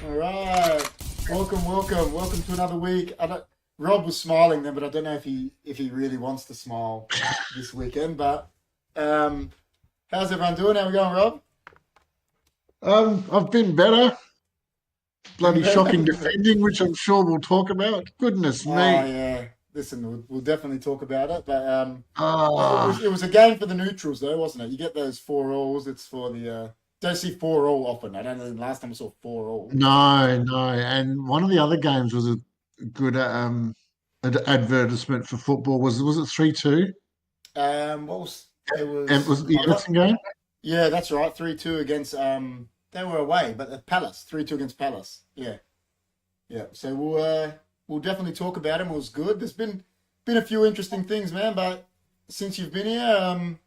All right. Welcome to another week. Rob was smiling then, but I don't know if he really wants to smile this weekend. But how's everyone doing? How we going, Rob? I've been better. Been Bloody shocking better? defending, which I'm sure we'll talk about. Goodness Oh me. yeah. Listen, we'll definitely talk about it. But it was Ah, it was a game for the neutrals though, wasn't it? You get those 4-alls. It's for the don't see 4-all often. I don't know the last time I saw 4-all. no. And one of the other games was a good advertisement for football. Was it 3-2? What was it And was was it the I got Everton game? Yeah, that's right. 3-2 against they were away, but at Palace. 3-2 against Palace. Yeah. Yeah. So we'll definitely talk about him. It was good. There's been a few interesting things, man, but since you've been here,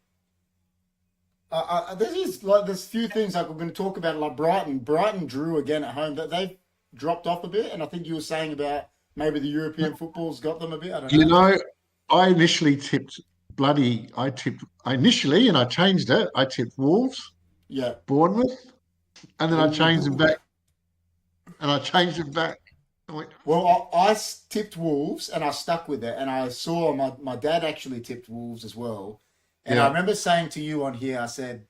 there's a few things like we're going to talk about like Brighton. Brighton drew again at home. That they've dropped off a bit, and I think you were saying about maybe the European football's got them a bit. I don't You know. know, I initially tipped I initially, and I changed it. I tipped Wolves, Yeah. Bournemouth, and then I changed it Ooh. back, and I changed it back. I went, Well, I tipped Wolves and I stuck with it. And I saw my dad actually tipped Wolves as well. And I yeah, remember saying to you on here, I said,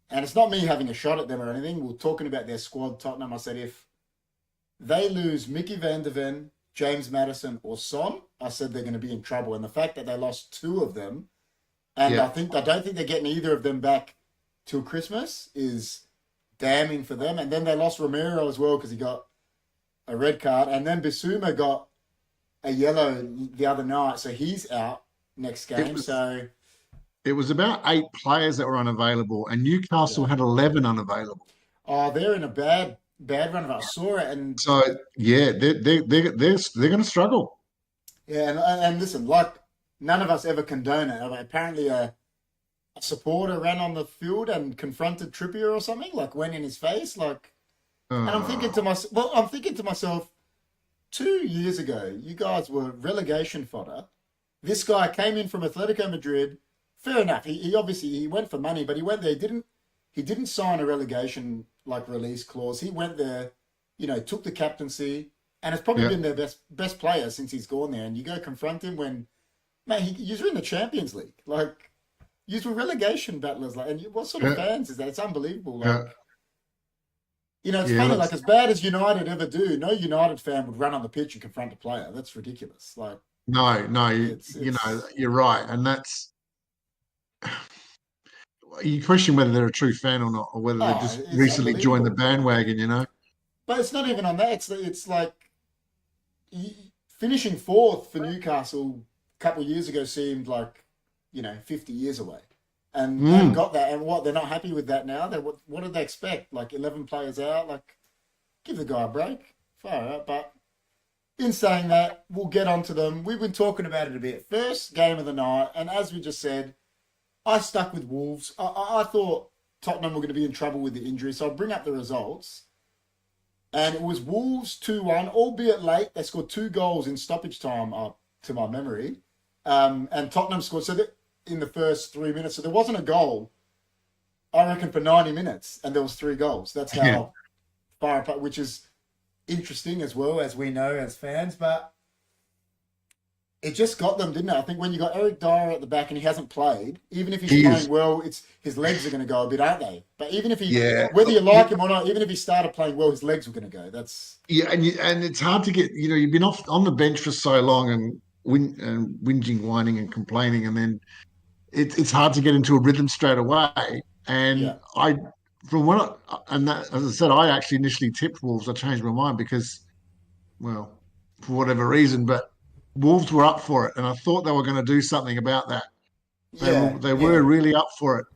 and it's not me having a shot at them or anything. We are talking about their squad, Tottenham. I said, if they lose Mickey Van de Ven, James Madison, or Son, I said they're going to be in trouble. And the fact that they lost two of them, and yeah. I don't think they're getting either of them back till Christmas, is damning for them. And then they lost Romero as well because he got a red card, and then Bissouma got a yellow the other night, so he's out next It game. was So It was about 8 players that were unavailable, and Newcastle yeah, had 11 unavailable. oh, they're in a bad run of it. I saw it, and So yeah, they're going to struggle. yeah, and listen, like none of us ever condone it. Apparently, a supporter ran on the field and confronted Trippier or something, like went in his face, like. And Oh, I'm thinking to myself, 2 years ago, you guys were relegation fodder. This guy came in from Atletico Madrid. Fair enough. He obviously he went for money, but he went there. He didn't sign a relegation like release clause. He went there, took the captaincy, and has probably yeah, been their best player since he's gone there. And you go confront him when, man, you're in the Champions League. Like you were relegation battlers. Like, and what sort of yeah, fans is that? It's unbelievable. yeah, Like. It's yeah. funny, like as bad as United ever do, no United fan would run on the pitch and confront a player. That's ridiculous. Like No, it's you're right, and that's you question whether they're a true fan or not, or whether they've oh, just it's recently joined the unbelievable. bandwagon. You know, But it's not even on that. It's like finishing fourth for Newcastle a couple of years ago seemed like 50 years away, and mm, got that. And what they're not happy with that now. They what did they expect? Like 11 players out. Like give the guy a break. Far out, but. In saying that, we'll get onto them. We've been talking about it a bit. First game of the night, and as we just said, I stuck with Wolves. I thought Tottenham were going to be in trouble with the injury, so I'll bring up the results. And it was Wolves 2-1, albeit late. They scored two goals in stoppage time, up to my memory. And Tottenham scored in the first 3 minutes. So there wasn't a goal, I reckon, for 90 minutes, and there was three goals. That's yeah, how far apart, which is interesting as well, as we know as fans. But it just got them, didn't it? I think when you got Eric Dyer at the back and he hasn't played, even if he's he playing is. well, it's his legs are going to go a bit, aren't they? But even if Yeah, whether you like him or not, even if he started playing well, his legs were going to go. That's yeah, and it's hard to get. You've been off on the bench for so long and whinging, whining, and complaining, and then it's hard to get into a rhythm straight away. yeah, And from what and that, as I said, I actually initially tipped Wolves. I changed my mind because, well, for whatever reason, but Wolves were up for it, and I thought they were going to do something about that. They yeah, were they were yeah. really up for it,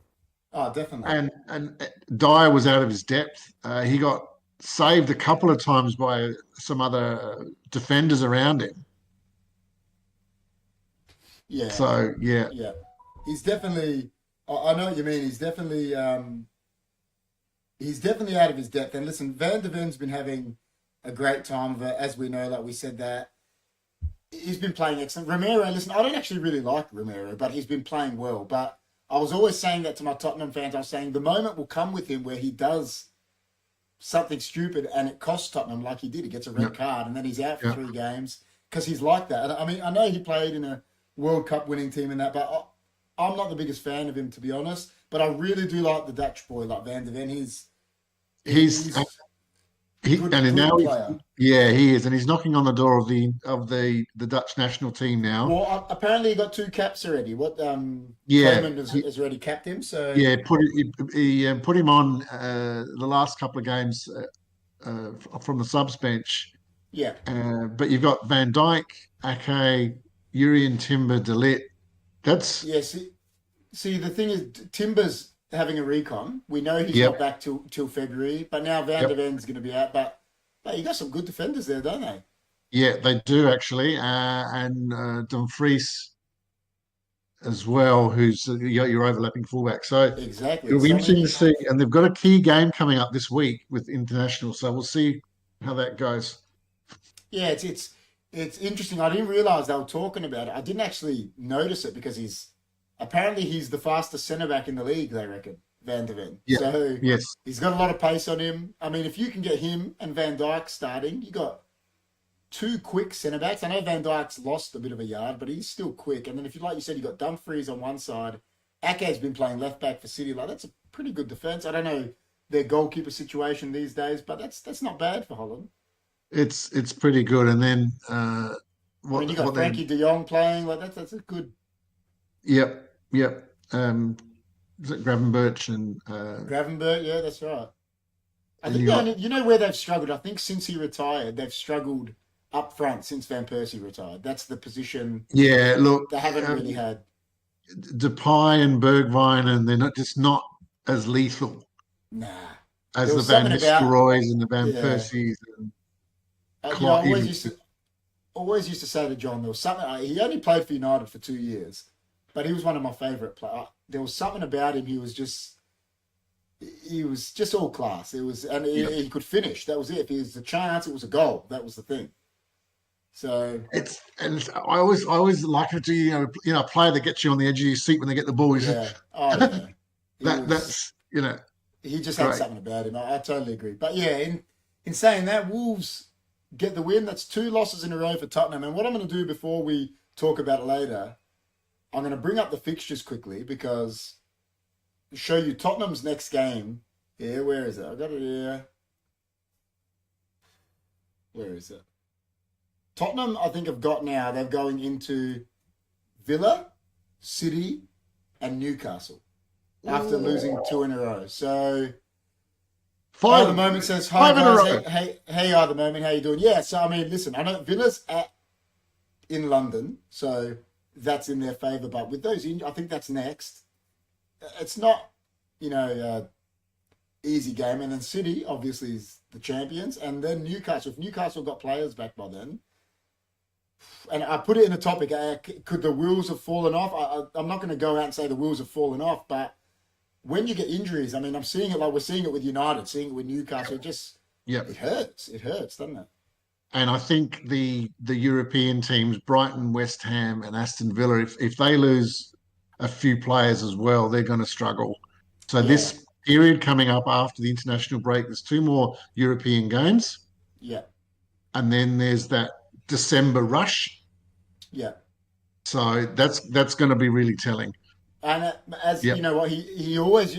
Oh, definitely. and Dyer was out of his depth. He got saved a couple of times by some other defenders around him. Yeah, So yeah, yeah. He's definitely. I know what you mean. He's definitely out of his depth. And listen, Van der Ven's been having a great time of it, as we know. Like we said that he's been playing excellent. Romero, listen, I don't actually really like Romero, but he's been playing well. But I was always saying that to my Tottenham fans. I was saying the moment will come with him where he does something stupid and it costs Tottenham like he did. He gets a red card and then he's out for Yeah. 3 games because he's like that. And I mean, I know he played in a World Cup winning team and that, but I'm not the biggest fan of him, to be honest. But I really do like the Dutch boy, like Van der Ven. He's good, and good now player. he is, and he's knocking on the door of the Dutch national team now. Well, apparently he got 2 caps already. What Yeah, Clement has already capped him. So yeah, he put him on the last couple of games from the subs bench. yeah, But you've got Van Dijk, Ake, Urian Timber, De Ligt. That's yeah. See, the thing is, Timber's having a recon. We know he's Yep. not back till February, but now Van der Yep. Ven's going to be out. But you got some good defenders there, don't they? Yeah, they do actually, and Dumfries as well, who's you got your overlapping fullback. So Exactly. it'll be So I interesting mean, to see. And they've got a key game coming up this week with international, so we'll see how that goes. yeah, it's interesting. I didn't realize they were talking about it. I didn't actually notice it because he's the fastest centre back in the league. They reckon Van der Ven. Yeah. So Yes. he's got a lot of pace on him. I mean, if you can get him and Van Dijk starting, you got 2 quick centre backs. I know Van Dijk's lost a bit of a yard, but he's still quick. And then if you like you said, you got Dumfries on one side. Ake's been playing left back for City. Like that's a pretty good defence. I don't know their goalkeeper situation these days, but that's not bad for Holland. It's pretty good. And then I mean, you what got they Frankie De Jong playing. Like that's a good yep. Is it Gravenberch and Gravenberg. Yeah, that's right. I and think you the got only, you know where they've struggled. I think since he retired, they've struggled up front since Van Persie retired. That's the position yeah. Look, they haven't really had. Depay and Bergwijn, and they're not as lethal Nah, as there the was Van something about Nistelrooys and the Van yeah. Persies. And I even, always used to say to John, there was something. He only played for United for 2 years, but he was one of my favourite players. There was something about him. He was just all class. It was, and he could finish. That was it. If he was a chance, it was a goal. That was the thing. So I always like it to a player that gets you on the edge of your seat when they get the ball. yeah, oh yeah, That's he just had great. something about him. I totally agree. But yeah, in saying that, Wolves get the win. That's 2 losses in a row for Tottenham. And what I'm going to do before we talk about it later, I'm going to bring up the fixtures quickly because to show you Tottenham's next game. Yeah, where is it? I got it here. Where is it? Tottenham, I think, have got now. They're going into Villa, City, and Newcastle after losing 2 in a row. So, Hi the moment says, hi 5 in a guys, row. hey, hi the moment, how you doing? Yeah, so I mean, listen, I know Villa's in London, so that's in their favour, but with those, I think that's next. It's not, easy game, and then City, obviously, is the champions, and then Newcastle. If Newcastle got players back by then, and I put it in a topic, could the wheels have fallen off? I'm not going to go out and say the wheels have fallen off, but when you get injuries, I mean, I'm seeing it like we're seeing it with United, seeing it with Newcastle. It hurts. It hurts, doesn't it? And I think the European teams, Brighton, West Ham, and Aston Villa, if they lose a few players as well, they're going to struggle. So Yeah. this period coming up after the international break, there's 2 more European games, Yeah. and then there's that December rush. Yeah. So that's going to be really telling. And as Yep. you know what, he always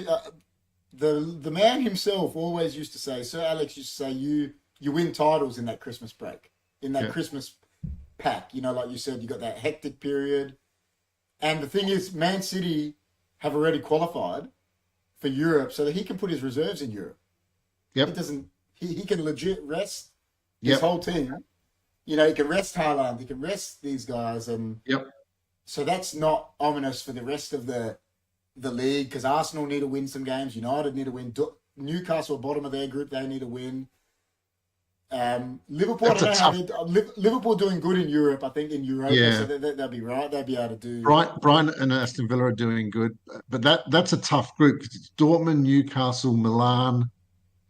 the man himself always used to say. Sir Alex used to say, "You win titles in that Christmas break, in that Yeah. Christmas pack." Like you said, you got that hectic period. And the thing is, Man City have already qualified for Europe, so that he can put his reserves in Europe. Yep. He doesn't. He can legit rest his Yep. whole team. He can rest Haaland. He can rest these guys, and Yep. so that's not ominous for the rest of the league because Arsenal need to win some games. United need to win. Newcastle, bottom of their group, they need to win. Liverpool, I That's don't know how Liverpool doing good in Europe. I think in Europa, Yeah. so they'll be right. They'll be able to do. Brighton and Aston Villa are doing good, but that's a tough group because it's Dortmund, Newcastle, Milan,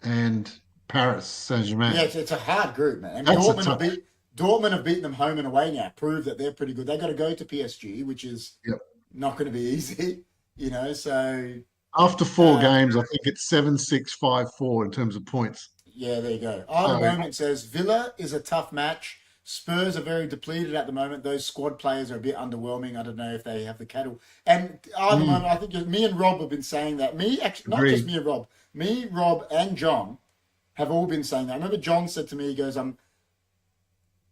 and Paris Saint-Germain. Yeah, it's a hard group, man. And That's a Dortmund have beaten them home and away now. Prove that they're pretty good. They got to go to PSG, which is Yep. not going to be easy. So After 4 games, I think it's 7-6, 5-4 in terms of points. Yeah, there you go. Oh, the So, moment says Villa is a tough match. Spurs are very depleted at the moment. Those squad players are a bit underwhelming. I don't know if they have the cattle. And at the moment, I think me and Rob have been saying that. Me, actually, not just agreed. me and Rob. Me, Rob, and John have all been saying that. I remember John said to me, he goes,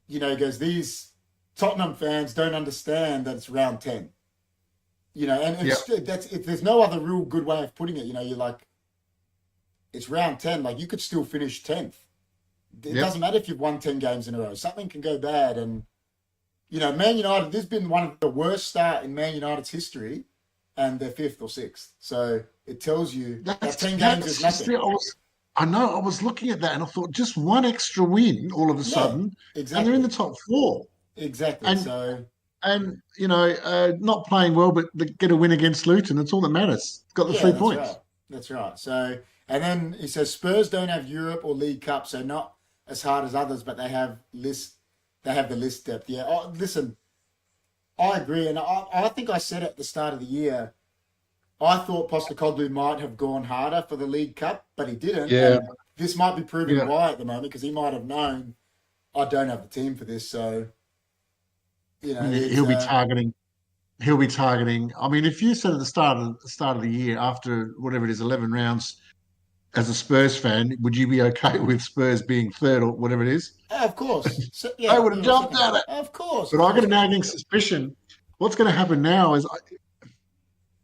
he goes, these Tottenham fans don't understand that it's round 10. And Yeah, there's no other real good way of putting it. You're like, it's round 10. Like, you could still finish 10th. It yep. doesn't matter if you've won 10 games in a row. Something can go bad. And, Man United, this has been one of the worst start in Man United's history, and they're 5th or 6th. So it tells you that 10 games is nothing. I was looking at that and I thought just one extra win all of a Yeah, sudden, and they're exactly. in the top 4. Exactly. And So, not playing well, but they get a win against Luton. That's all that matters. Got the yeah, 3 that's right. points. That's right. So, and then he says Spurs don't have Europe or League Cup, so not as hard as others, but they have the list depth. Yeah. Oh, listen, I agree, and I think I said at the start of the year, I thought Postecoglou might have gone harder for the League Cup, but he didn't. Yeah, And this might be proving yeah. why at the moment, because he might have known I don't have the team for this. So, it's He'll be targeting. He'll be targeting. I mean, if you said at the start of the year, after whatever it is, 11 rounds, as a Spurs fan, would you be okay with Spurs being third or whatever it is? of course. So, I yeah, would have third or jumped second. at it. Of course, But of I got course. a nagging suspicion. What's going to happen now is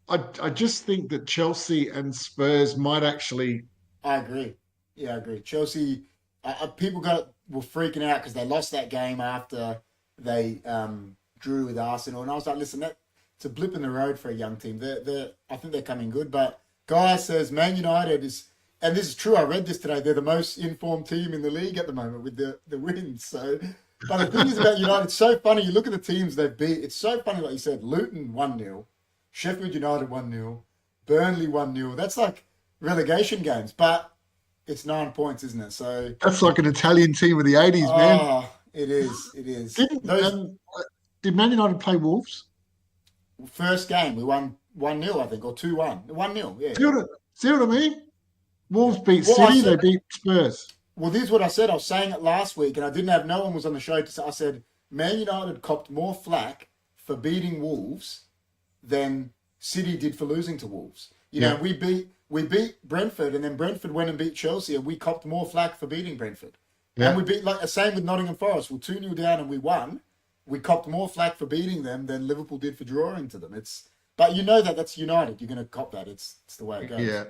I just think that Chelsea and Spurs might actually. I agree. Yeah, I agree. Chelsea, people were freaking out because they lost that game after they drew with Arsenal, and I was like, listen, it's a blip in the road for a young team. I think they're coming good, but Guy says Man United is, and this is true. I read this today. They're the most informed team in the league at the moment with the wins. So, but the thing is about United, it's so funny. You look at the teams they've beat. It's so funny, like you said, Luton 1-0, Sheffield United 1-0, Burnley 1-0. That's like relegation games, but it's 9 points, isn't it? So, That's like an Italian team of the 80s, man. it is. It is. Didn't Those did Man United play Wolves? first game we won 1-0, I think, or 2-1. 1-0, yeah. See what I mean? Wolves beat Well, City. They beat Spurs. Well, this is what I said. I was saying it last week, and I didn't have no one was on the show to say. I said Man United copped more flack for beating Wolves than City did for losing to Wolves. Yeah. We beat Brentford, and then Brentford went and beat Chelsea, and we copped more flack for beating Brentford. Yeah. And we beat the same with Nottingham Forest. We're 2-0 down and we won. We copped more flack for beating them than Liverpool did for drawing to them. But that's United. You're going to cop that. It's the way it goes. Yeah.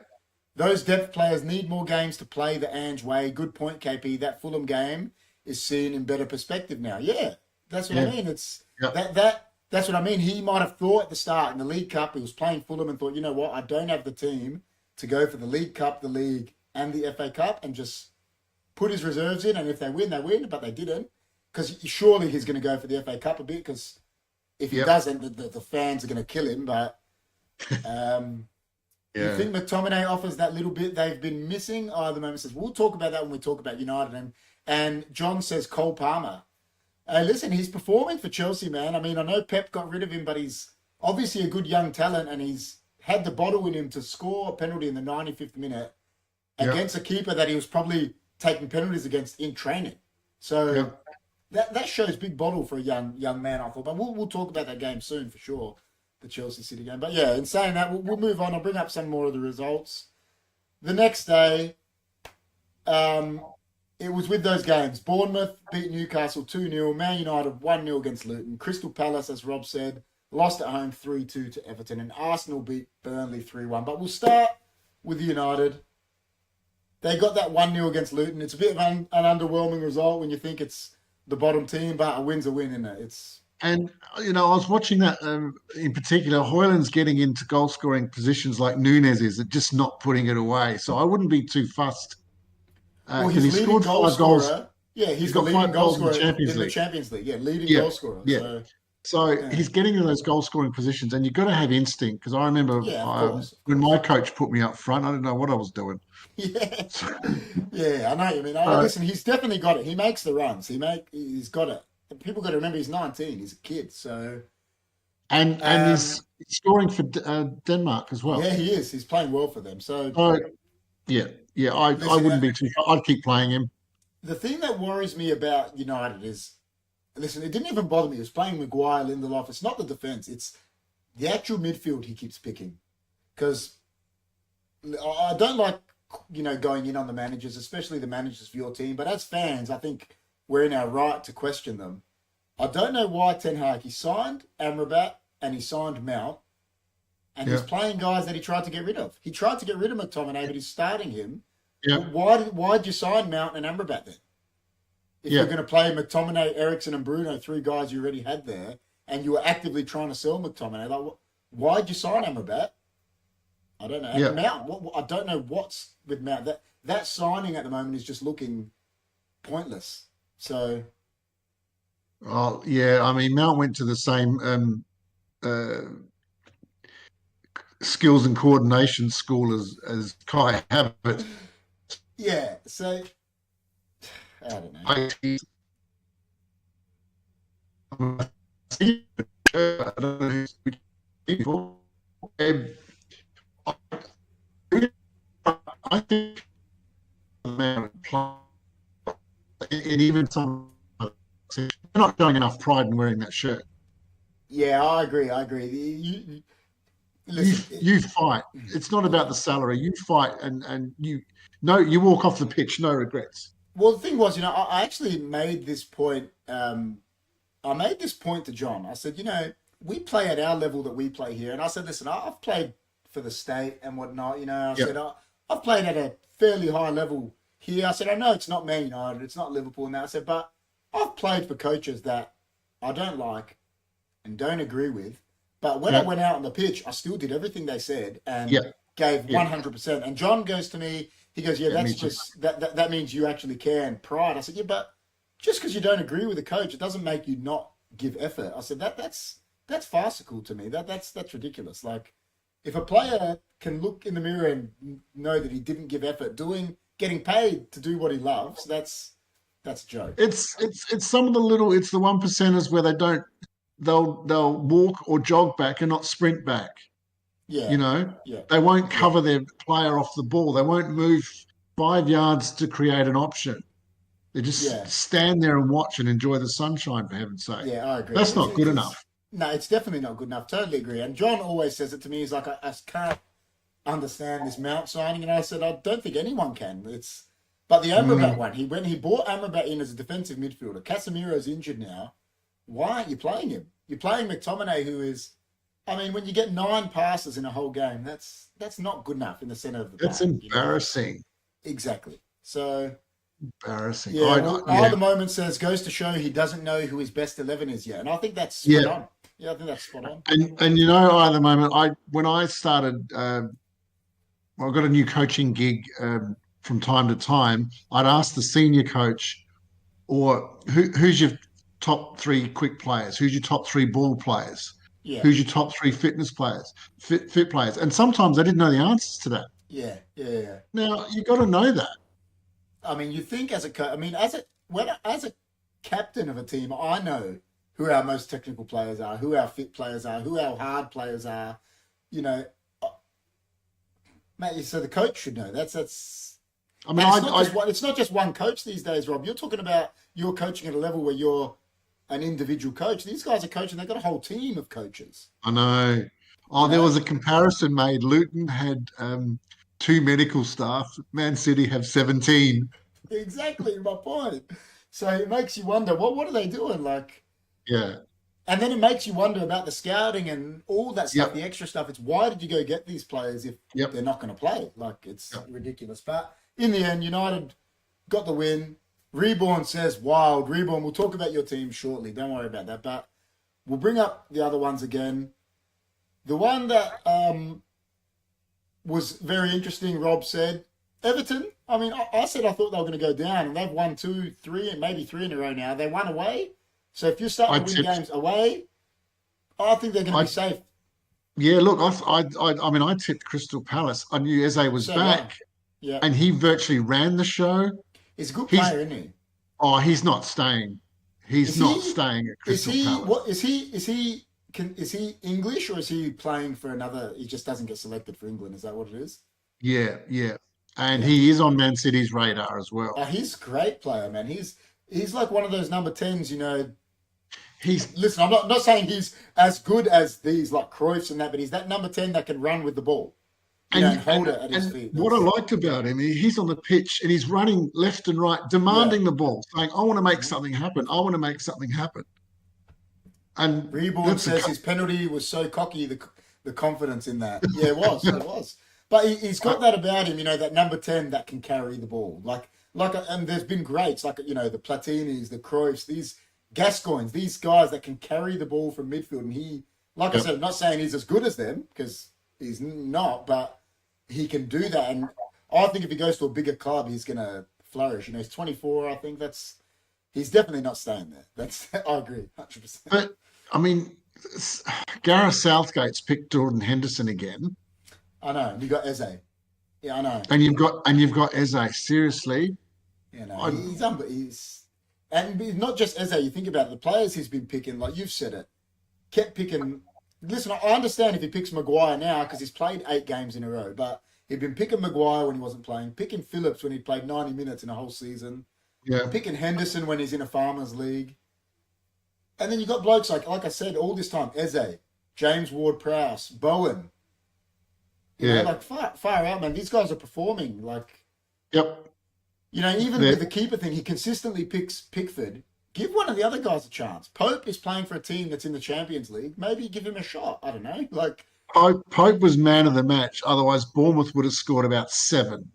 Those depth players need more games to play the Ange way. Good point, KP. That Fulham game is seen in better perspective now. Yeah, that's what I mean. It's that's what I mean. He might have thought at the start in the League Cup, he was playing Fulham and thought, you know what, I don't have the team to go for the League Cup, the League, and the FA Cup, and just put his reserves in. And if they win, they win. But they didn't, because surely he's going to go for the FA Cup a bit. Because if he doesn't, the fans are going to kill him. But you think McTominay offers that little bit they've been missing? Oh, the moment says we'll talk about that when we talk about United. And John says Cole Palmer. Listen, he's performing for Chelsea, man. I mean, I know Pep got rid of him, but he's obviously a good young talent, and he's had the bottle in him to score a penalty in the 95th minute against a keeper that he was probably taking penalties against in training. So that shows big bottle for a young man, I thought. But we'll talk about that game soon for sure. The Chelsea City game. But yeah, in saying that, we'll move on. I'll bring up some more of the results. The next day, it was with those games. Bournemouth beat Newcastle 2-0. Man United 1-0 against Luton. Crystal Palace, as Rob said, lost at home 3-2 to Everton. And Arsenal beat Burnley 3-1. But we'll start with United. They got that 1-0 against Luton. It's a bit of an underwhelming result when you think it's the bottom team, but a win's a win, isn't it? And, I was watching that in particular. Hoyland's getting into goal-scoring positions like Nunes is, just not putting it away. So I wouldn't be too fussed. Well, he he's leading scored goal 5 goals. scorer. Yeah, he's the got leading 5 goal goals in the scorer Champions in the League. Champions League. Yeah, leading Yeah, goal scorer. yeah. So he's getting into those goal-scoring positions, and you've got to have instinct. Because I remember of course. when my coach put me up front, I didn't know what I was doing. Yeah, yeah, I know what you mean. Listen, he's definitely got it. He makes the runs. He's got it. And people got to remember he's 19. He's a kid, so. And he's scoring for Denmark as well. Yeah, he is. He's playing well for them. So Yeah. I Listen, wouldn't be too. I'd keep playing him. the thing that worries me about United is, listen, it didn't even bother me. It was playing Maguire, Lindelof. It's not the defense. It's the actual midfield he keeps picking. Because I don't like, going in on the managers, especially the managers for your team. But as fans, I think we're in our right to question them. I don't know why Ten Hag, he signed Amrabat and he signed Mount, and he's Yeah, playing guys that he tried to get rid of. He tried to get rid of McTominay, but he's starting him. yeah, Well, why'd you sign Mount and Amrabat then? If you're yeah, going to play McTominay, Ericsson, and Bruno, three guys you already had there, and you were actively trying to sell McTominay, like, why'd you sign Amrabat? I don't know. yeah. And Mount, I don't know what's with Mount. That signing at the moment is just looking pointless. So Oh, yeah. I mean, Mount went to the same uh, skills and coordination school as Kai Havertz. yeah, so I don't know. I don't know who's for. Um, I think man, and even some they're not showing enough pride in wearing that shirt. Yeah, I agree. You Listen. you fight. It's not about the salary. You fight and you walk off the pitch, no regrets. Well, the thing was, I actually made this point. I made this point to John. I said, we play at our level that we play here. And I said, listen, I've played for the state and whatnot. I Yep. said, I've played at a fairly high level here. I said, I know it's not Man United, it's not Liverpool now. I said, but I've played for coaches that I don't like and don't agree with. But when I Yep. went out on the pitch, I still did everything they said and Yep. gave Yep. 100%. And John goes to me, he goes, yeah, Yeah, that's me too. just, that means you actually care and pride. I said, yeah, but just because you don't agree with the coach, it doesn't make you not give effort. I said that's farcical to me. That's ridiculous. Like, if a player can look in the mirror and know that he didn't give effort, getting paid to do what he loves, that's a joke. It's some of the little. It's the one percenters where they'll walk or jog back and not sprint back. Yeah, You know, yeah, they won't yeah, cover their player off the ball. They won't move 5 yards to create an option. They just yeah, stand there and watch and enjoy the sunshine, for heaven's sake. yeah. I agree. That's not good enough. No, it's definitely not good enough. Totally agree. And John always says it to me. He's like, I can't understand this Mount signing, and I said, I don't think anyone can. But the Amrabat Mm, one, he brought Amrabat in as a defensive midfielder. Casemiro's injured now. Why aren't you playing him? You're playing McTominay, who is, I mean, when you get 9 passes in a whole game, that's not good enough in the center of the it's pack. embarrassing. Exactly. So Embarrassing. yeah, well, Yeah, the moment says goes to show he doesn't know who his best 11 is yet, and I think that's spot yeah. on. Yeah, I think that's spot on. And at the moment, when I started, I got a new coaching gig from time to time. I'd ask the senior coach, or who's your top three quick players? Who's your top three ball players? Yeah, Who's your top three fitness players? Fit players. And sometimes I didn't know the answers to that. yeah, yeah, yeah. Now you got to know that. I mean, you think as a I mean, as a captain of a team, I know who our most technical players are, who our fit players are, who our hard players are. You know, uh, mate. So the coach should know. That's I mean, and I it's not just one coach these days, Rob. You're talking about you're coaching at a level where you're an individual coach. These guys are coaching. They've got a whole team of coaches. I know. You Oh, there know, was a comparison made. Luton had two medical staff. Man City have 17. exactly my point. So it makes you wonder, what are they doing? Like, Yeah. and then it makes you wonder about the scouting and all that stuff, Yep. the extra stuff. It's why did you go get these players if Yep. they're not going to play? Like, it's Yep. ridiculous. But in the end, United got the win. Reborn says, wild. Reborn, we'll talk about your team shortly. Don't worry about that. But we'll bring up the other ones again. The one that was very interesting, Rob said, Everton. I mean, I said I thought they were going to go down, and they've won 2, 3, and maybe 3 in a row now. They won away. So if you're I starting to win tipped. games away, I think they're going to I be safe. Yeah. Look, I mean, I tipped Crystal Palace. I knew Eze was So, yeah. back, Yeah. and he virtually ran the show. He's a good He's player, isn't he? He's not staying. He's Is not he, staying at is Crystal he, Palace. what, is he English or is he playing for another, he just doesn't get selected for England? Is that what it is? Yeah, yeah. and Yeah. he is on Man City's radar as well. Oh, he's a great player, man. He's like one of those number 10s, He's Listen, I'm not saying he's as good as these like Cruyffs and that, but he's that number 10 that can run with the ball, and hold it at his feet. what I liked about him, he's on the pitch and he's running left and right, demanding the ball, saying, "I want to make something happen. I want to make something happen." And Reborn that's says his penalty was so cocky, the confidence in that. Yeah, it was. It was. But he's got that about him, that number 10 that can carry the ball. And there's been greats, the Platinis, the Cruyffs, these Gascoignes, these guys that can carry the ball from midfield. And he, I said, I'm not saying he's as good as them, because he's not, but he can do that. And I think if he goes to a bigger club, he's going to flourish. He's 24, I think he's definitely not staying there. I agree, 100%. But I mean, Gareth Southgate's picked Jordan Henderson again. I know. And you got Eze. Yeah, I know. And you've got Eze. Seriously, he's and not just Eze. You think about it, the players he's been picking, like you've said it, kept picking. Listen, I understand if he picks Maguire now because he's played 8 games in a row, but he'd been picking Maguire when he wasn't playing, picking Phillips when he played 90 minutes in a whole season, picking Henderson when he's in a Farmers League, and then you got blokes like I said all this time, Eze, James Ward-Prowse, Bowen. Far out, man. These guys are performing. Yep. Even with the keeper thing, he consistently picks Pickford. Give one of the other guys a chance. Pope is playing for a team that's in the Champions League. Maybe give him a shot. I don't know. Pope was man of the match. Otherwise, Bournemouth would have scored about 7.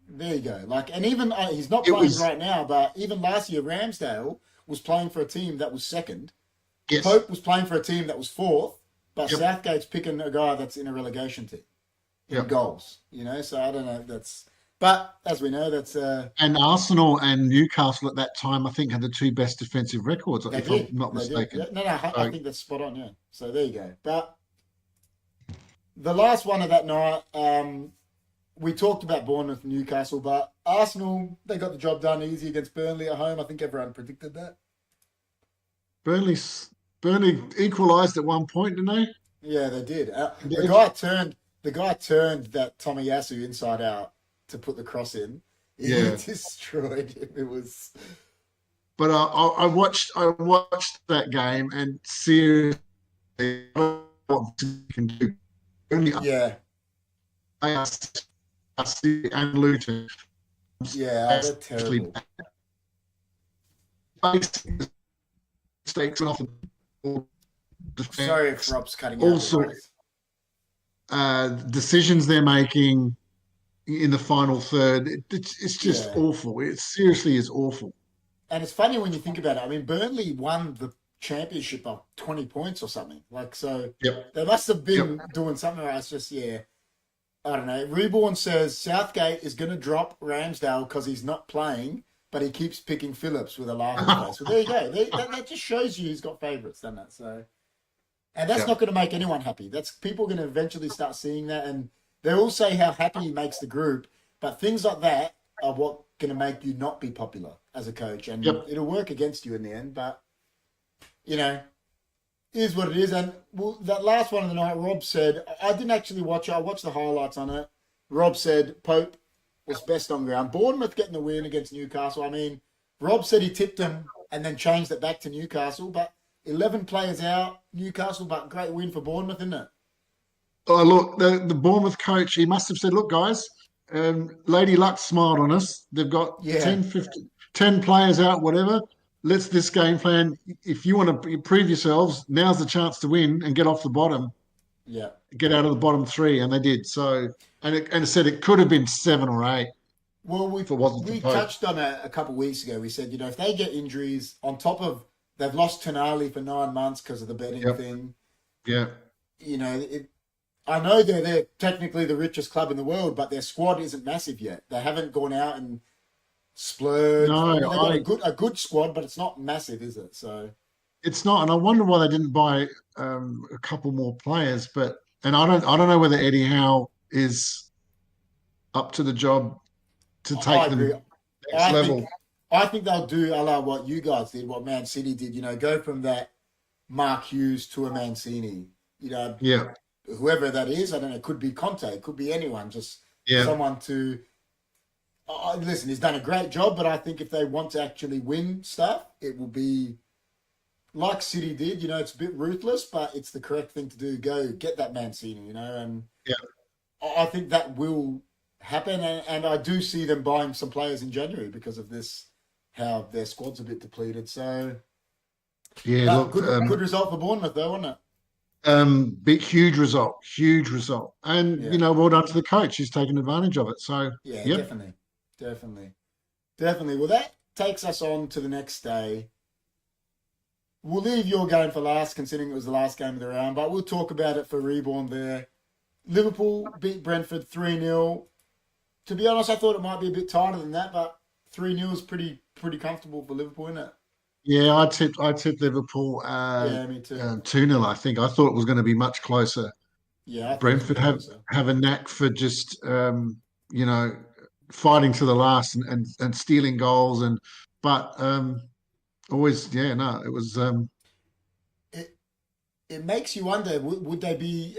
There you go. And even he's not playing right now, but even last year, Ramsdale was playing for a team that was second. Yes. Pope was playing for a team that was 4th, but Southgate's picking a guy that's in a relegation team. Goals, so I don't know. But as we know, that's and Arsenal and Newcastle at that time, I think, had the 2 best defensive records, if I'm not mistaken. Yeah. No, I think that's spot on. Yeah. So there you go. But the last one of that night, we talked about Bournemouth and Newcastle, but Arsenal, they got the job done easy against Burnley at home. I think everyone predicted that. Burnley equalised at one point, didn't they? Yeah, they did. The guy turned that Tomiyasu inside out to put the cross in. He destroyed him. It was. But I watched that game, and seriously, I don't know what he can do. Yeah. And Luton. Yeah, they're terrible. Mistakes off. Sorry if Rob's cutting out. Decisions they're making in the final third, it's just awful. It seriously is awful. And it's funny when you think about it. I mean, Burnley won the championship by 20 points or something. They must have been doing something right. It's just, I don't know. Reborn says Southgate is going to drop Ramsdale because he's not playing, but he keeps picking Phillips with a laughing face. So there you go. That just shows you he's got favourites, doesn't it? So. And that's not going to make anyone happy. People are going to eventually start seeing that, and they all say how happy he makes the group, but things like that are what going to make you not be popular as a coach, and it'll work against you in the end. But it is what it is. And that last one of the night, Rob said, I didn't actually watch it. I watched the highlights on it. Rob said Pope was best on ground. Bournemouth getting the win against Newcastle. I mean, Rob said he tipped them and then changed it back to Newcastle, but 11 players out, Newcastle, but great win for Bournemouth, isn't it? Oh, look, the Bournemouth coach, he must have said, look, guys, Lady Luck smiled on us. They've got 10 players out, whatever. Let's this game plan. If you want to prove yourselves, now's the chance to win and get off the bottom. Yeah. Get out of the bottom 3, and they did. So, and it said it could have been 7 or 8. Well, we touched on it a couple of weeks ago. We said, if they get injuries on top of, they've lost Tonali for 9 months because of the betting thing. Yeah. I know they're technically the richest club in the world, but their squad isn't massive yet. They haven't gone out and splurged. No, they've got a good squad, but it's not massive, is it? So it's not, and I wonder why they didn't buy a couple more players. And I don't know whether Eddie Howe is up to the job to take them next level. I think they'll do a la what you guys did, what Man City did. Go from that Mark Hughes to a Mancini. Whoever that is, I don't know. It could be Conte, it could be anyone. Just someone to Listen, he's done a great job, but I think if they want to actually win stuff, it will be like City did. It's a bit ruthless, but it's the correct thing to do. Go get that Mancini, and Yeah. I think that will happen. And I do see them buying some players in January because of this, how their squad's a bit depleted. So, Yeah, look, good result for Bournemouth, though, wasn't it? huge result. And, Yeah. well done to the coach. He's taken advantage of it. So, Yeah, yep. definitely. Well, that takes us on to the next day. We'll leave your game for last, considering it was the last game of the round, but we'll talk about it for Reborn there. Liverpool beat Brentford 3-0. To be honest, I thought it might be a bit tighter than that, but 3-0 is pretty comfortable for Liverpool, isn't it? Yeah, I tipped Liverpool Yeah, me too. 2-0, I think. I thought it was going to be much closer. Yeah, I thought it was a Brentford bit closer. have a knack for just fighting to the last and stealing goals but always it was It makes you wonder, would they be,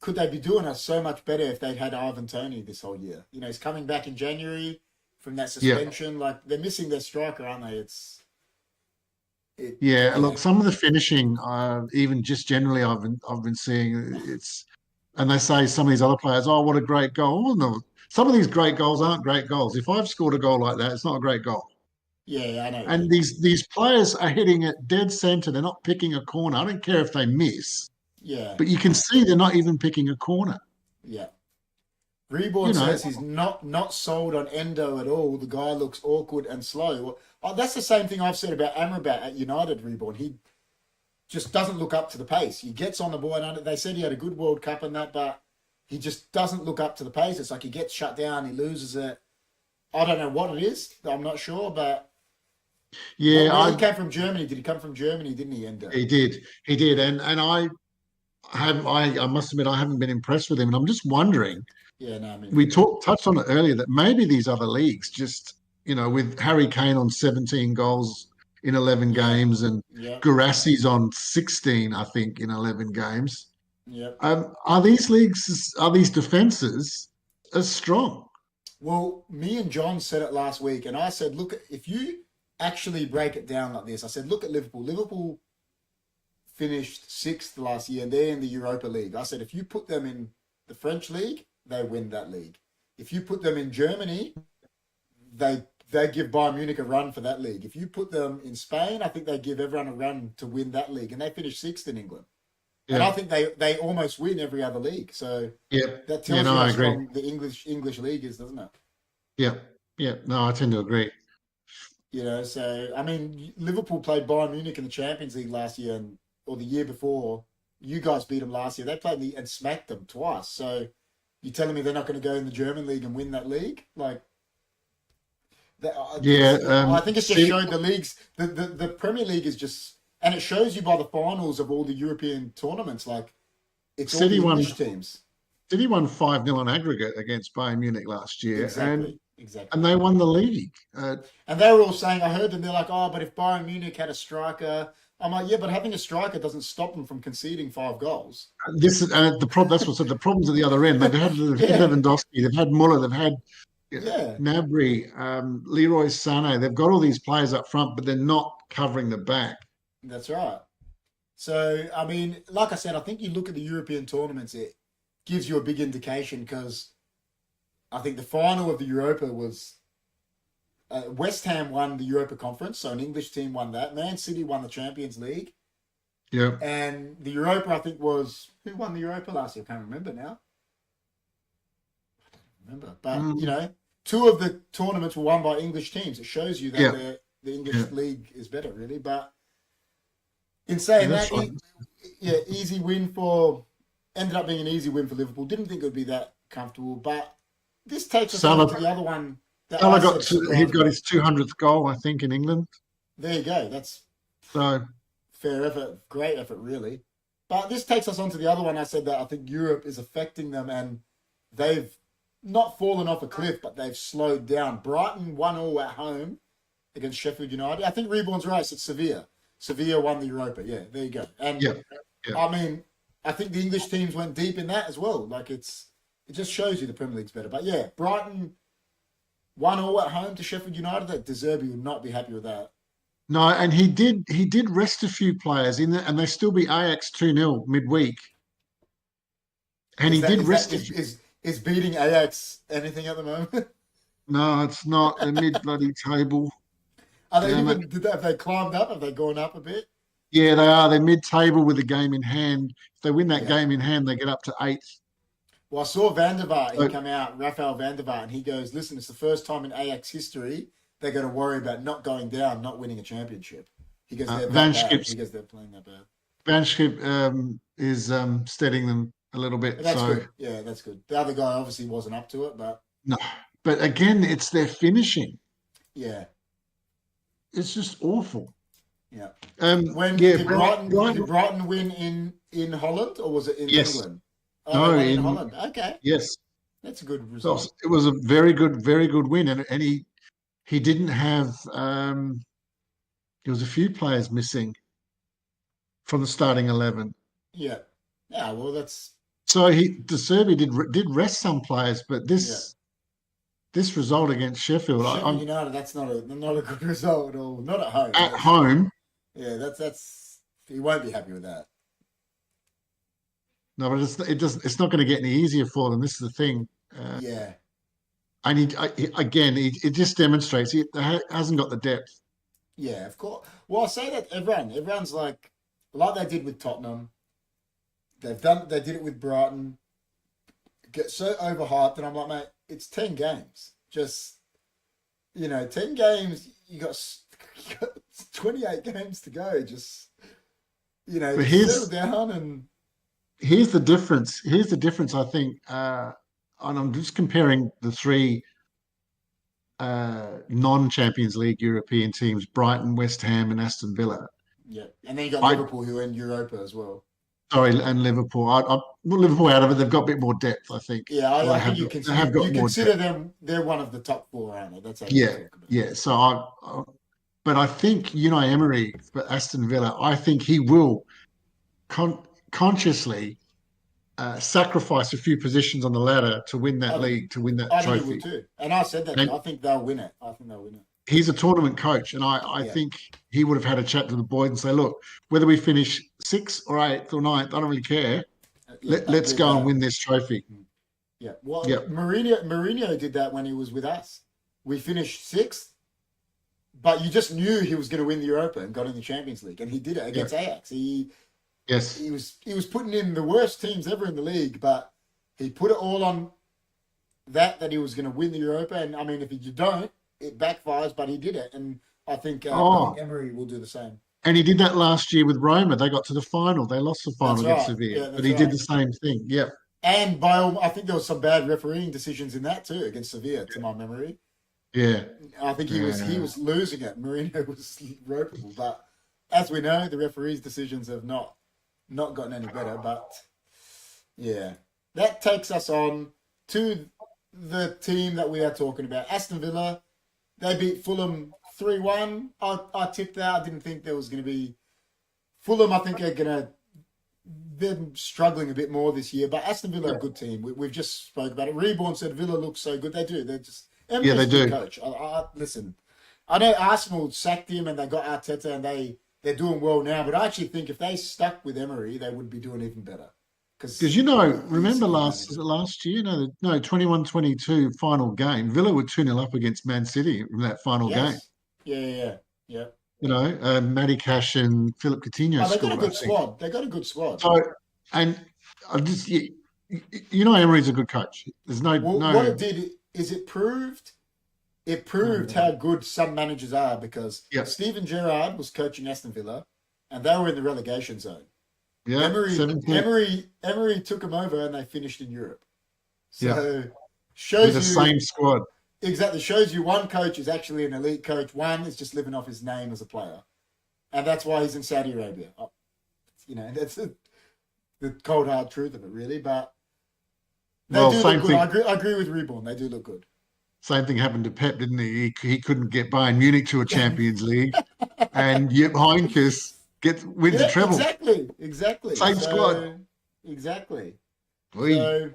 could they be doing us so much better if they'd had Ivan Toney this whole year? He's coming back in January from that suspension. Like, they're missing their striker, aren't they? Yeah, look, some of the finishing, even just generally, I've been seeing and they say some of these other players, oh, what a great goal. Well, no, some of these great goals aren't great goals. If I've scored a goal like that, it's not a great goal. Yeah, I know. And these players are hitting it dead centre. They're not picking a corner. I don't care if they miss, Yeah, but you can see they're not even picking a corner. yeah. Reborn says he's not sold on Endo at all. The guy looks awkward and slow. Well, that's the same thing I've said about Amrabat at United. Reborn, he just doesn't look up to the pace. He gets on the ball, and they said he had a good World Cup and that, but he just doesn't look up to the pace. It's like he gets shut down, he loses it. I don't know what it is. I'm not sure, but yeah, he came from Germany. Did he come from Germany? Didn't he? Endo? he did, and I must admit I haven't been impressed with him, and I'm just wondering. Yeah, no, I mean, We touched on it earlier that maybe these other leagues just, with Harry Kane on 17 goals in 11 games and Gurassi's on 16, I think, in 11 games. Yeah. Are these defenses as strong? Well, me and John said it last week, and I said, look, if you actually break it down like this, I said, look at Liverpool. Liverpool finished 6th last year, and they're in the Europa League. I said, if you put them in the French league, they win that league. If you put them in Germany, they give Bayern Munich a run for that league. If you put them in Spain, I think they give everyone a run to win that league, and they finished 6th in England. Yeah. And I think they almost win every other league. So that tells you how strong the English league is, doesn't it? Yeah. No, I tend to agree. So I mean, Liverpool played Bayern Munich in the Champions League last year, or the year before. You guys beat them last year. They played and smacked them twice. So you're telling me they're not going to go in the German league and win that league? Like, I think it's just showed the leagues. The Premier League is just, and it shows you by the finals of all the European tournaments. Like, it's all the English teams. City won 5-0 on aggregate against Bayern Munich last year. Exactly. And they won the league. And they were all saying, I heard them, they're like, oh, but if Bayern Munich had a striker. I'm like, yeah, but having a striker doesn't stop them from conceding 5 goals. This is the problem. That's what's the problems at the other end. They've had Lewandowski, they've had Muller, they've had Gnabry, Leroy Sané. They've got all these players up front, but they're not covering the back. That's right. So, I mean, like I said, I think you look at the European tournaments, it gives you a big indication because I think the final of the Europa was West Ham won the Europa Conference, so an English team won that. Man City won the Champions League. Yeah. And the Europa, I think, was... Who won the Europa last year? I can't remember now. I don't remember. But, 2 of the tournaments were won by English teams. It shows you that the English league is better, really. But in saying that, easy win for... Ended up being an easy win for Liverpool. Didn't think it would be that comfortable, but this takes us on to the other one. Salah got his 200th goal, I think, in England. There you go. That's so fair effort, great effort, really. But this takes us on to the other one. I said that I think Europe is affecting them, and they've not fallen off a cliff, but they've slowed down. Brighton 1-1 at home against Sheffield United. I think Reborn's right. It's Sevilla. Sevilla won the Europa. Yeah, there you go. And I mean, I think the English teams went deep in that as well. Like, it just shows you the Premier League's better. But yeah, Brighton 1-1 at home to Sheffield United. That De Zerbi would not be happy with that. No, and he did rest a few players in there, and they still beat Ajax 2-0 midweek. And he did rest. Is beating Ajax anything at the moment? No, it's not. They're mid bloody table. Are they have they climbed up? Have they gone up a bit? Yeah, they are. They're mid-table with a game in hand. If they win that Yeah. game in hand, they get up to 8th. Well, I saw Van der Vaart. He So- come out, Rafael Van der Vaart, and he goes, "Listen, it's the first time in Ajax history they're going to worry about not going down, not winning a championship." He goes, "They're Van that bad." Schip's- He goes, "They're playing that bad." Van Schip is steadying them a little bit. But that's so good. Yeah, that's good. The other guy obviously wasn't up to it, but no, but again, it's their finishing. yeah, It's just awful. yeah. Yeah, Did Brighton win in Holland or was it in Yes. England? No, they won in in- Holland. Okay, yes. that's a good So result. it was a very good win, and he didn't have. There was a few players missing from the starting 11. Yeah, yeah. Well, that's So De Zerbi did rest some players, but this result against Sheffield, Sheffield United. That's not a good result at all. Not at home. at home. Yeah, that's he won't be happy with that. No, but it's not going to get any easier for them. This is the thing. Yeah, And it just demonstrates he hasn't got the depth. yeah, of course. Well, I say that everyone's like they did with Tottenham. They did it with Brighton. Get so overhyped, and I'm like, mate, it's 10 games. Just 10 games. You got 28 games to go. Just But settle down and. Here's the difference. I think, and I'm just comparing the three non-Champions League European teams: Brighton, West Ham, and Aston Villa. Yeah, and then you got Liverpool who are in Europa as well. Sorry, and Liverpool. Liverpool out of it. They've got a bit more depth, I think. Yeah, I think you consider them. They're one of the top 4, aren't they? That's how you talk about it. Yeah. So but I think Unai Emery for Aston Villa. I think he will consciously sacrifice a few positions on the ladder to win that league, to win that I trophy. think he will too. And I said that. I think they'll win it. He's a tournament coach, and I think he would have had a chat to the boys and say, look, whether we finish 6th or 8th or 9th, I don't really care. Let's go and win this trophy. Yeah. Well, Mourinho did that when he was with us. We finished 6th, but you just knew he was going to win the Europa and got in the Champions League, and he did it against Ajax. He was putting in the worst teams ever in the league, but he put it all on that he was going to win the Europa. And I mean, if you don't, it backfires. But he did it, and I think Emery will do the same. And he did that last year with Roma. They got to the final. They lost the final against Sevilla, but he did the same thing. Yeah. And I think there was some bad refereeing decisions in that too against Sevilla, to my memory. Yeah. I think he was losing it. Mourinho was ropeable, but as we know, the referees' decisions have not gotten any better. But yeah, that takes us on to the team that we are talking about, Aston Villa. They beat Fulham 3-1. I tipped that. I didn't think there was going to be Fulham. I think they're struggling a bit more this year, but Aston Villa are a good team. We've just spoke about it. Reborn said Villa looks so good. They do. They're just they do. Coach. Listen, I know Arsenal sacked him and they got Arteta and they're doing well now, but I actually think if they stuck with Emery, they would be doing even better. Because remember last year? No, 21-22 final game. Villa were 2-0 up against Man City in that final game. Yeah. Matty Cash and Philip Coutinho They scored. got a good squad. They got a good squad. So, and I just, Emery's a good coach. There's no. What it did is it proved how good some managers are, because Steven Gerrard was coaching Aston Villa and they were in the relegation zone. Yeah, Emery took them over and they finished in Europe. So shows with the same squad. Exactly. Shows you one coach is actually an elite coach. One is just living off his name as a player. And that's why he's in Saudi Arabia. That's the cold, hard truth of it, really. But they do look good. I agree with Reborn. They do look good. Same thing happened to Pep, didn't he? He couldn't get Bayern Munich to a Champions League. And Jupp Heynckes wins a treble. Exactly. Same squad. Exactly. Oui. So,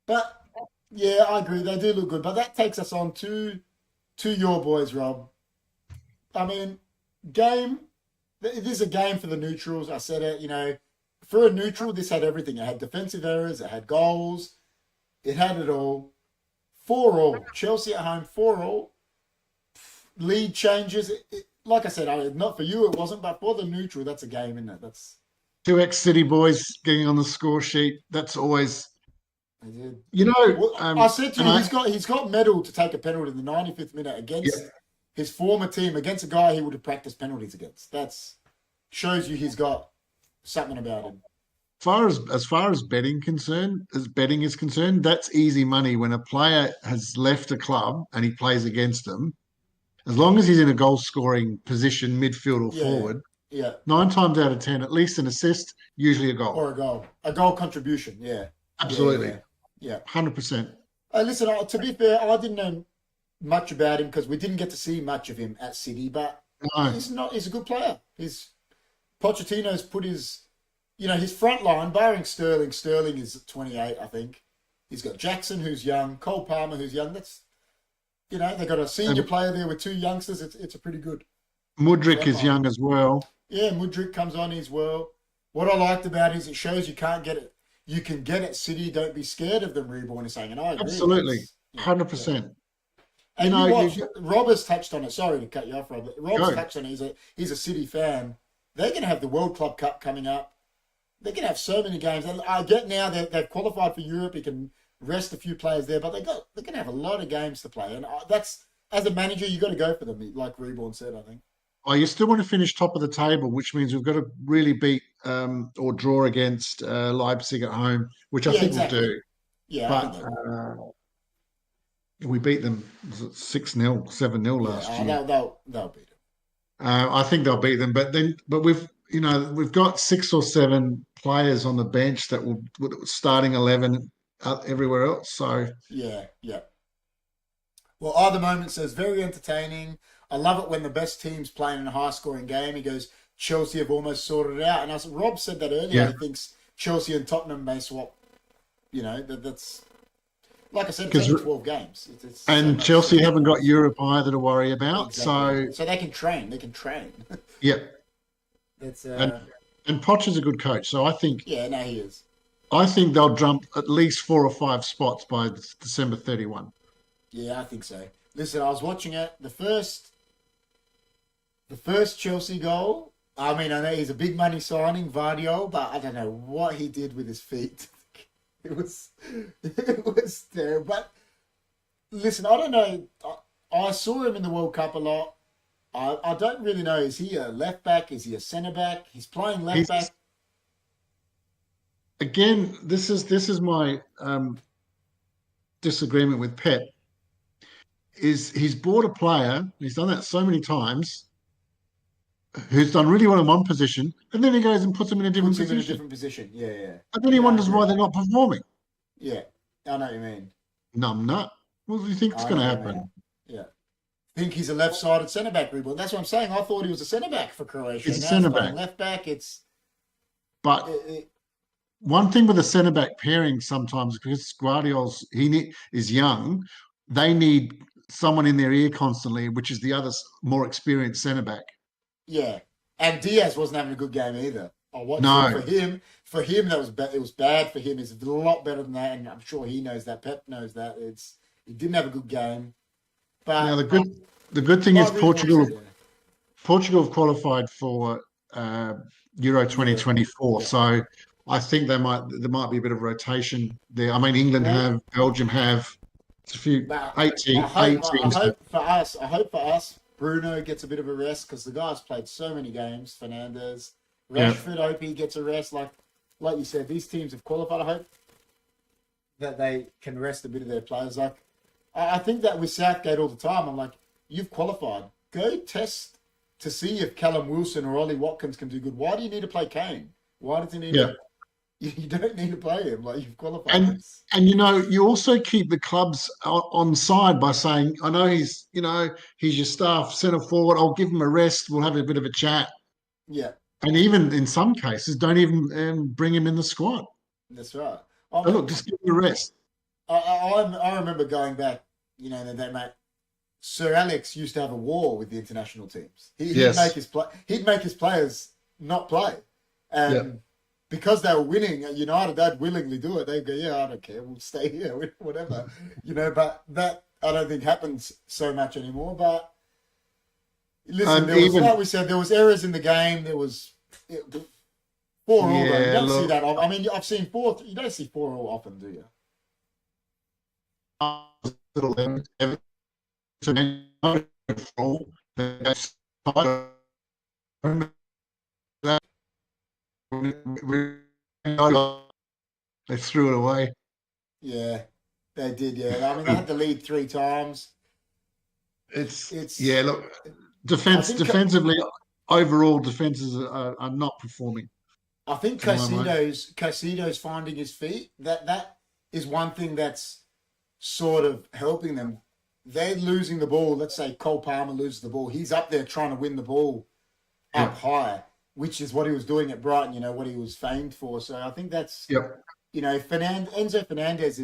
but Yeah, I agree. They do look good, but that takes us on to your boys, Rob. I mean, game. This is a game for the neutrals. I said it. For a neutral, this had everything. It had defensive errors. It had goals. It had it all. 4-all. Chelsea at home. 4-all. Lead changes. Like I said, not for you, it wasn't, but for the neutral, that's a game, isn't it? That's 2x City boys getting on the score sheet. That's always, I did. you know, Well, I said to and you, I, he's got medal to take a penalty in the 95th minute yeah, against his former team, against a guy he would have practiced penalties against. That's shows you he's got something about him. as far as betting is concerned, that's easy money when a player has left a club and he plays against them. As long as he's in a goal scoring position, midfield or Yeah, forward, yeah, 9 times out of 10, at least an assist, usually a goal. or a goal contribution. Yeah, yeah, yeah, Absolutely, yeah. Yeah. 100%. Listen, to be fair, I didn't know much about him because we didn't get to see much of him at City, but No, he's a good player. Pochettino's put his front line, barring Sterling. Sterling is at 28, I think. He's got Jackson, who's young, Cole Palmer, who's young. They got a senior and player there with two youngsters. It's a pretty good Mudryk front is line. young as well. Yeah, Mudryk comes on as well. What I liked about it is it shows you can't get it. You can get at City. Don't be scared of them, Reborn is saying, and I agree. Absolutely, Yeah, yeah. 100%. You And know, Rob has touched on it. Sorry to cut you off, Rob. Rob's go. touched on it. He's a City fan. They're going to have the World Club Cup coming up. They're going to have so many games. And I get now that they've qualified for Europe. You can rest a few players there, but they're going to have a lot of games to play. And that's, as a manager, you got to go for them, like Reborn said, I think. Oh, you still want to finish top of the table, which means we've got to really beat or draw against Leipzig at home, which I Yeah, think we'll exactly. do. Yeah, I think But they will. we beat them 6-0, 7-0 Yeah, last year. they'll beat them. I think they'll beat them, but we've got 6 or 7 players on the bench that will starting 11 everywhere else. So Yeah, yeah. Well, Either Moment says, very entertaining. I love it when the best team's playing in a high-scoring game. He goes, Chelsea have almost sorted it out. And Rob said that earlier. yeah, He thinks Chelsea and Tottenham may swap. That's like I said, it's because only 12 games. It's so and much. Chelsea haven't got Europe either to worry about. Exactly. So So they can train. They can train. yeah, That's and and Poch is a good coach. So yeah, no, he is. I think they'll jump at least 4 or 5 spots by December 31. Yeah, I think so. Listen, I was watching it. The first Chelsea goal. I mean, I know he's a big money signing, Vardio, but I don't know what he did with his feet. It was terrible. But listen, I don't know. I saw him in the World Cup a lot. I don't really know. Is he a left back? Is he a centre back? He's playing left back. He's again. This is my disagreement with Pep. Is he's bought a player? He's done that so many times. Who's done really well in one position, and then he goes and puts him in a different Puts him in a position, different position. Yeah, yeah. and then he Yeah, I wonders why agree. they're not performing. Yeah, I know what you mean. Numb nut. What do you think's I going know to what you mean. happen? Yeah. Think he's a left-sided centre back, Reborn. That's what I'm saying. I thought he was a centre back for Croatia. He's a Now he's centre playing back, left back. but It, one thing with a centre back pairing sometimes because Guardiola's is young, they need someone in their ear constantly, which is the other more experienced centre back. yeah. And Diaz wasn't having a good game either. I watched it No, for him. That was it was bad for him. It's a lot better than that, and I'm sure he knows that. Pep knows that. He didn't have a good game, now but the good thing is like Reborn Portugal said, yeah, Portugal have qualified for Euro Europe. 2024, Yeah. so I think there might be a bit of rotation there. I mean, England Well, have, Belgium have. It's a few but eight, I te- hope eight I teams. hope for us. I hope for us. Bruno gets a bit of a rest because the guy's played so many games. Fernandez, Yeah, Rashford, I hope he gets a rest. Like you said, these teams have qualified. I hope that they can rest a bit of their players. Like I think that with Southgate all the time, I'm like, you've qualified. Go test to see if Callum Wilson or Ollie Watkins can do good. Why do you need to play Kane? Why does he need yeah. to? You don't need to play him. Like you've qualified. And and you also keep the clubs on side by saying, I know he's your staff centre forward. I'll give him a rest. We'll have a bit of a chat. Yeah, And even in some cases, don't even bring him in the squad. that's right. I So mean, look, just give him a rest. I remember going back, that mate. Sir Alex used to have a war with the international teams. Yes. He'd make his players not play, Yeah. and because they were winning, United, they'd willingly do it. They'd go, "Yeah, I don't care, we'll stay here, whatever," But that I don't think happens so much anymore. But listen, like we said, there was errors in the game. There was 4-4. You don't see that. I mean, I've seen 4. You don't see 4-4 often, do you? They threw it away. Yeah, they did. Yeah, I mean, they had the lead 3 times. Look, defensively, overall defenses are not performing. I think Caicedo's finding his feet. That is one thing that's sort of helping them. They're losing the ball. Let's say Cole Palmer loses the ball. He's up there trying to win the ball up high, which is what he was doing at Brighton, what he was famed for. So I think that's, Enzo Fernandez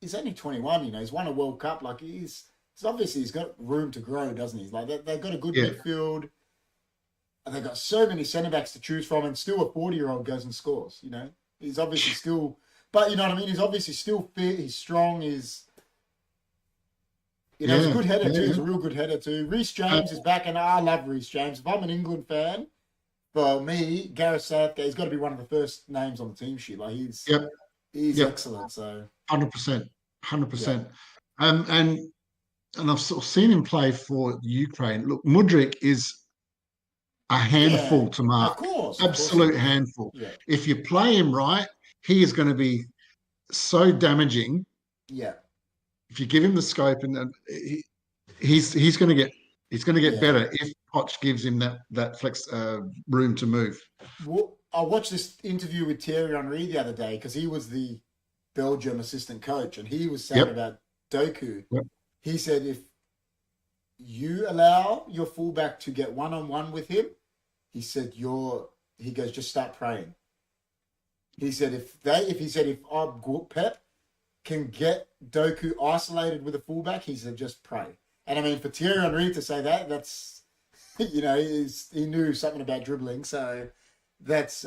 he's only 21, he's won a World Cup. Like he's got room to grow, doesn't he? Like they've got a good midfield. And they've got so many centre-backs to choose from, and still a 40-year-old goes and scores, He's obviously still... But, you know what I mean? He's obviously still fit. He's strong. He's a good header too. He's a real good header too. Reece James is back, and I love Reece James. If I'm an England fan, for me, Gareth Southgate, he's got to be one of the first names on the team sheet. Like he's excellent. So 100%. And I've sort of seen him play for Ukraine. Look, Mudryk is a handful to mark. Of course. Absolute handful. Yeah. If you play him right, he is going to be so damaging. Yeah. If you give him the scope, and he's going to get better if Poch gives him that flex room to move. Well, I watched this interview with Thierry Henry the other day because he was the Belgium assistant coach, and he was saying about Doku. Yep. He said if you allow your fullback to get one-on-one with him, he said he goes, just start praying. He said if Pep can get Doku isolated with a fullback, he said just pray. And I mean, for Thierry Henry to say that's he knew something about dribbling, so that's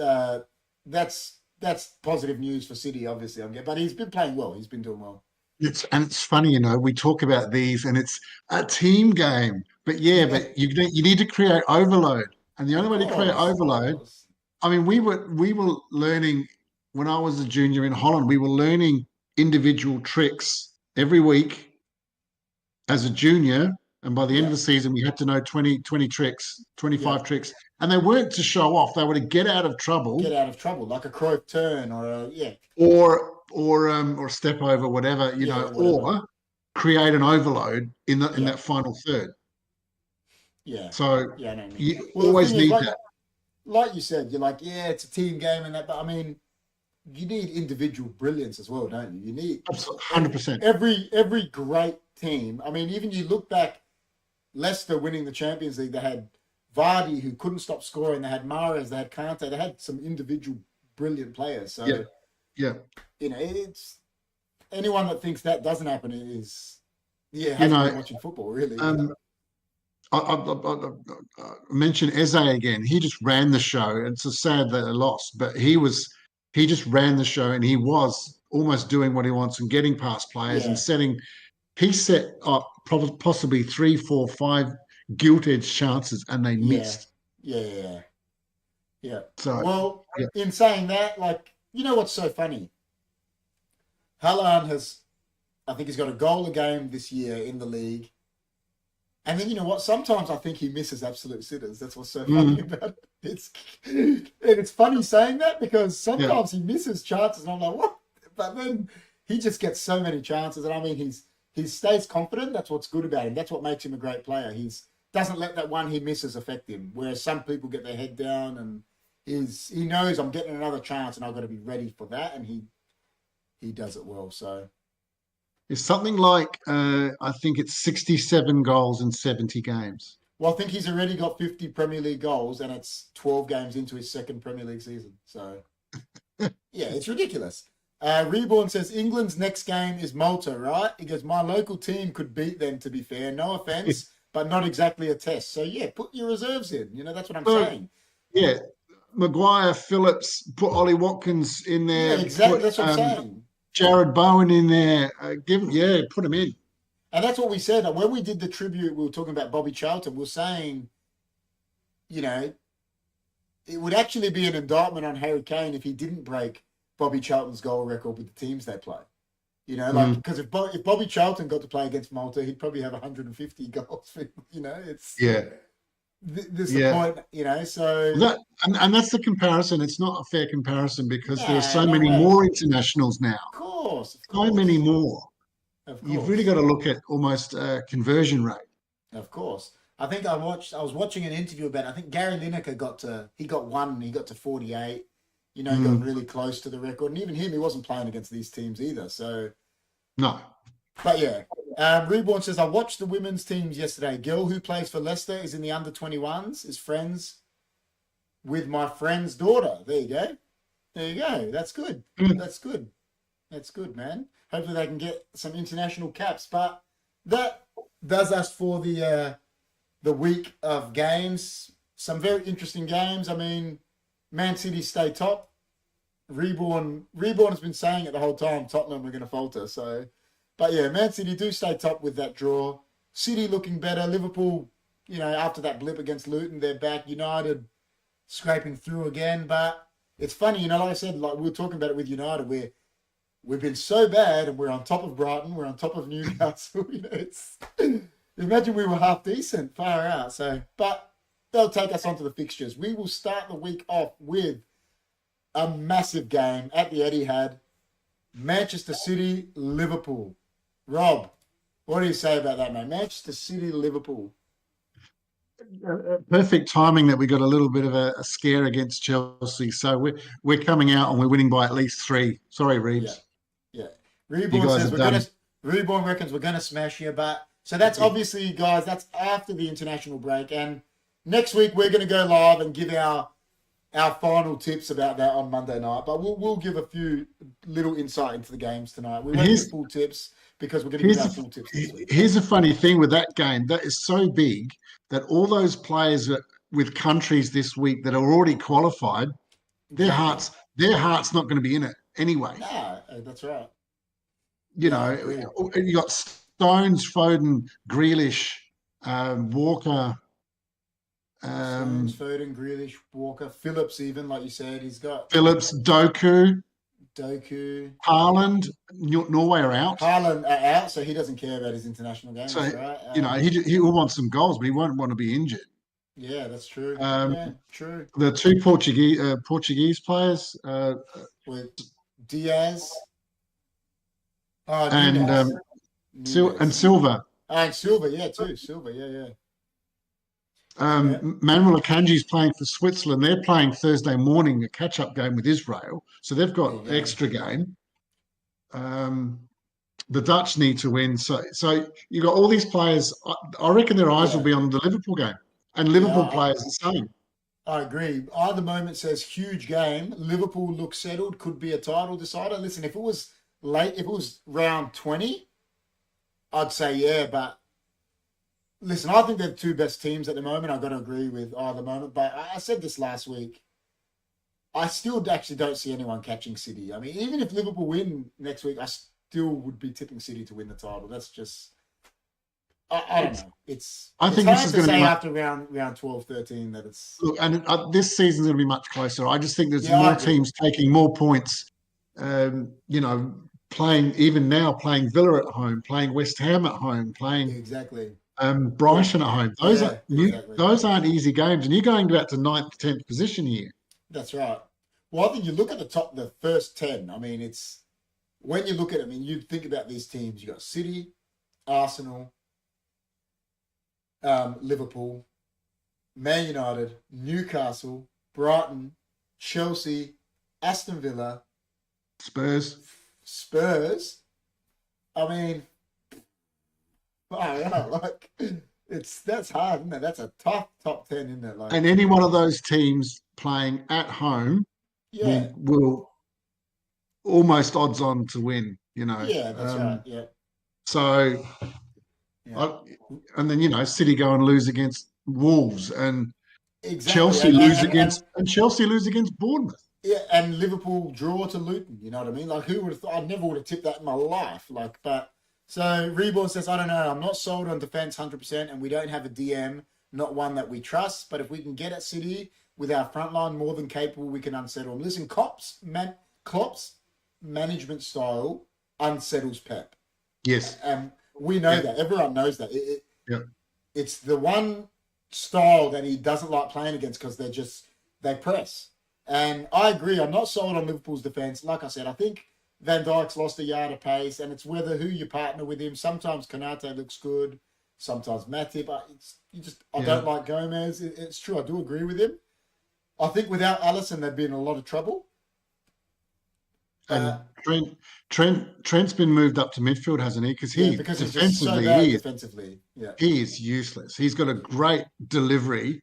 positive news for City, obviously. But he's been playing well. He's been doing well. It's funny, we talk about these, and it's a team game. But but you need to create overload, and the only way to create overload. I mean, we were learning when I was a junior in Holland. We were learning individual tricks every week as a junior, and by the end of the season, we had to know 20 tricks, 25 tricks, and they weren't to show off. They were to get out of trouble. Get out of trouble, like a Cruyff turn or or step over, whatever, or create an overload in that final third. Yeah. So you always need that. Like you said, you're like, it's a team game and that, but I mean, you need individual brilliance as well, don't you? You need 100%. Every great team. I mean, even you look back, Leicester winning the Champions League, they had Vardy who couldn't stop scoring. They had Mahrez, they had Kante. They had some individual brilliant players. So it's anyone that thinks that doesn't happen hasn't been watching football, really. I mentioned Eze again. He just ran the show. It's so sad that they lost, but he just ran the show, and he was almost doing what he wants and getting past players and setting. He set up possibly 3, 4, 5 gilt-edged chances, and they missed. Yeah. So, in saying that, what's so funny? Haaland I think he's got a goal a game this year in the league. And then you know what? Sometimes I think he misses absolute sitters. That's what's so funny about it. It's funny saying that because sometimes he misses chances, and I'm like, what? But then he just gets so many chances, and I mean, he stays confident. That's what's good about him. That's what makes him a great player. He doesn't let that one he misses affect him. Whereas some people get their head down, and he knows I'm getting another chance, and I've got to be ready for that, and he does it well. So. It's something like, I think it's 67 goals in 70 games. Well, I think he's already got 50 Premier League goals, and it's 12 games into his second Premier League season. So, it's ridiculous. Reborn says England's next game is Malta, right? He goes, my local team could beat them, to be fair. No offense, but not exactly a test. So, yeah, put your reserves in. That's what I'm saying. Yeah. Maguire, Phillips, put Ollie Watkins in Yeah, there, exactly. put That's what I'm saying. Jared Bowen in there. Put him in. And that's what we said. When we did the tribute, we were talking about Bobby Charlton. We were saying, it would actually be an indictment on Harry Kane if he didn't break Bobby Charlton's goal record with the teams they play. Because if Bobby Charlton got to play against Malta, he'd probably have 150 goals. It's this is the point. So and that's the comparison. It's not a fair comparison because there are so no many way. more internationals now. Of course. So many more. Of course. You've really got to look at almost conversion rate. Of course. I think I was watching an interview about, I think Gary Lineker got to 48. He got really close to the record. And even him, he wasn't playing against these teams either. So, no. But yeah. Reborn says, I watched the women's teams yesterday. Girl who plays for Leicester is in the under-21s, is friends with my friend's daughter. There you go. That's good. That's good. That's good, man. Hopefully they can get some international caps. But that does us for the week of games. Some very interesting games. I mean, Man City stay top. Reborn has been saying it the whole time, Tottenham are going to falter. So, but yeah, Man City do stay top with that draw. City looking better. Liverpool, after that blip against Luton, they're back. United scraping through again. But it's funny, like I said, like we were talking about it with United, where we've been so bad and we're on top of Brighton, we're on top of Newcastle. It's imagine we were half decent, far out. So, but they'll take us onto the fixtures. We will start the week off with a massive game at the Etihad. Manchester City, Liverpool. Rob, what do you say about that, mate? Manchester City, Liverpool. Perfect timing that we got a little bit of a scare against Chelsea. So we're coming out and we're winning by at least 3. Sorry, Reeves. Yeah. Reborn reckons we're gonna smash you, but so that's obviously, guys, that's after the international break. And next week we're gonna go live and give our final tips about that on Monday night. But we'll give a few little insight into the games tonight. We won't give full tips because we're going to give our full tips this week. Here's a funny thing with that game. That is so big that all those players with countries this week that are already qualified, their heart's not going to be in it anyway. No, that's right. You got Stones, Foden, Grealish, Walker. Stones, Foden, Grealish, Walker, Phillips, even like you said, he's got Phillips, Doku, Haaland. Norway are out. Haaland are out, so he doesn't care about his international games, so, right? He will want some goals, but he won't want to be injured. Yeah, that's true. True. The 2 Portuguese players, with Diaz, and Silva. And Silva, too. Silva, yeah. Manuel Akanji's playing for Switzerland. They're playing Thursday morning, a catch-up game with Israel. So they've got extra game. The Dutch need to win. So you got all these players. I reckon their eyes will be on the Liverpool game. And Liverpool players the same. I agree. Either moment says huge game. Liverpool looks settled, could be a title decider. Listen, if it was round 20, I'd say yeah, but listen, I think they're the 2 best teams at the moment. I've got to agree with either moment. But I said this last week. I still actually don't see anyone catching City. I mean, even if Liverpool win next week, I still would be tipping City to win the title. That's just... I don't know. It's hard to say after round 12, 13 that it's... Look, and this season's going to be much closer. I just think there's more teams taking more points. Playing Villa at home, playing West Ham at home, playing... Exactly. Brighton at home. Those aren't easy games, and you're going out to 9th, 10th position here. That's right. Well, I think you look at the first 10. I mean, it's when you look at it. I mean, you think about these teams. You got City, Arsenal, Liverpool, Man United, Newcastle, Brighton, Chelsea, Aston Villa, Spurs. I mean, that's hard, isn't it? That's a tough top 10, isn't it? And any one of those teams playing at home will almost odds on to win. Yeah, that's right. Yeah, So, yeah, I, and then City go and lose against Wolves, and exactly. Chelsea lose against Bournemouth. Yeah, and Liverpool draw to Luton. You know what I mean? Like, who would have thought? I never would have tipped that in my life. Like, but so Reborn says, I don't know. I'm not sold on defense 100%, and we don't have a DM, not one that we trust. But if we can get at City with our front line more than capable, we can unsettle them. Listen, Klopp's management style unsettles Pep. Yes. And we know Yeah. that. Everyone knows that. Yeah. It's the one style that he doesn't like playing against because they press. And I agree. I'm not sold on Liverpool's defence. Like I said, I think Van Dijk's lost a yard of pace, and it's whether who you partner with him. Sometimes Konate looks good, sometimes Matip. I don't like Gomez. It's true. I do agree with him. I think without Alisson, they'd be in a lot of trouble. And Trent's been moved up to midfield, hasn't he? Because because he's just so bad defensively. Yeah, he is useless. He's got a great delivery,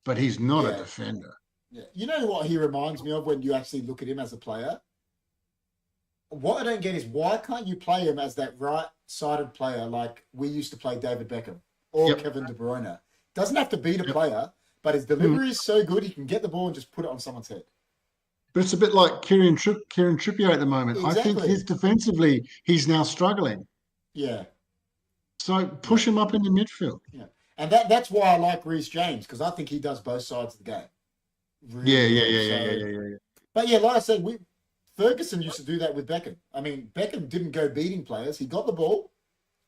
but he's not a Yeah. defender. yeah. You know what he reminds me of when you actually look at him as a player? What I don't get is why can't you play him as that right-sided player like we used to play David Beckham or Yep. Kevin De Bruyne? Doesn't have to beat a player, but his delivery is so good he can get the ball and just put it on someone's head. But it's a bit like Kieran Trippier at the moment. I think Exactly. defensively, he's now struggling. Yeah, So push him up in the midfield. yeah. And that's why I like Reece James, because I think he does both sides of the game. Really Yeah. well. So, but yeah, like I said, Ferguson used to do that with Beckham. I mean, Beckham didn't go beating players. He got the ball,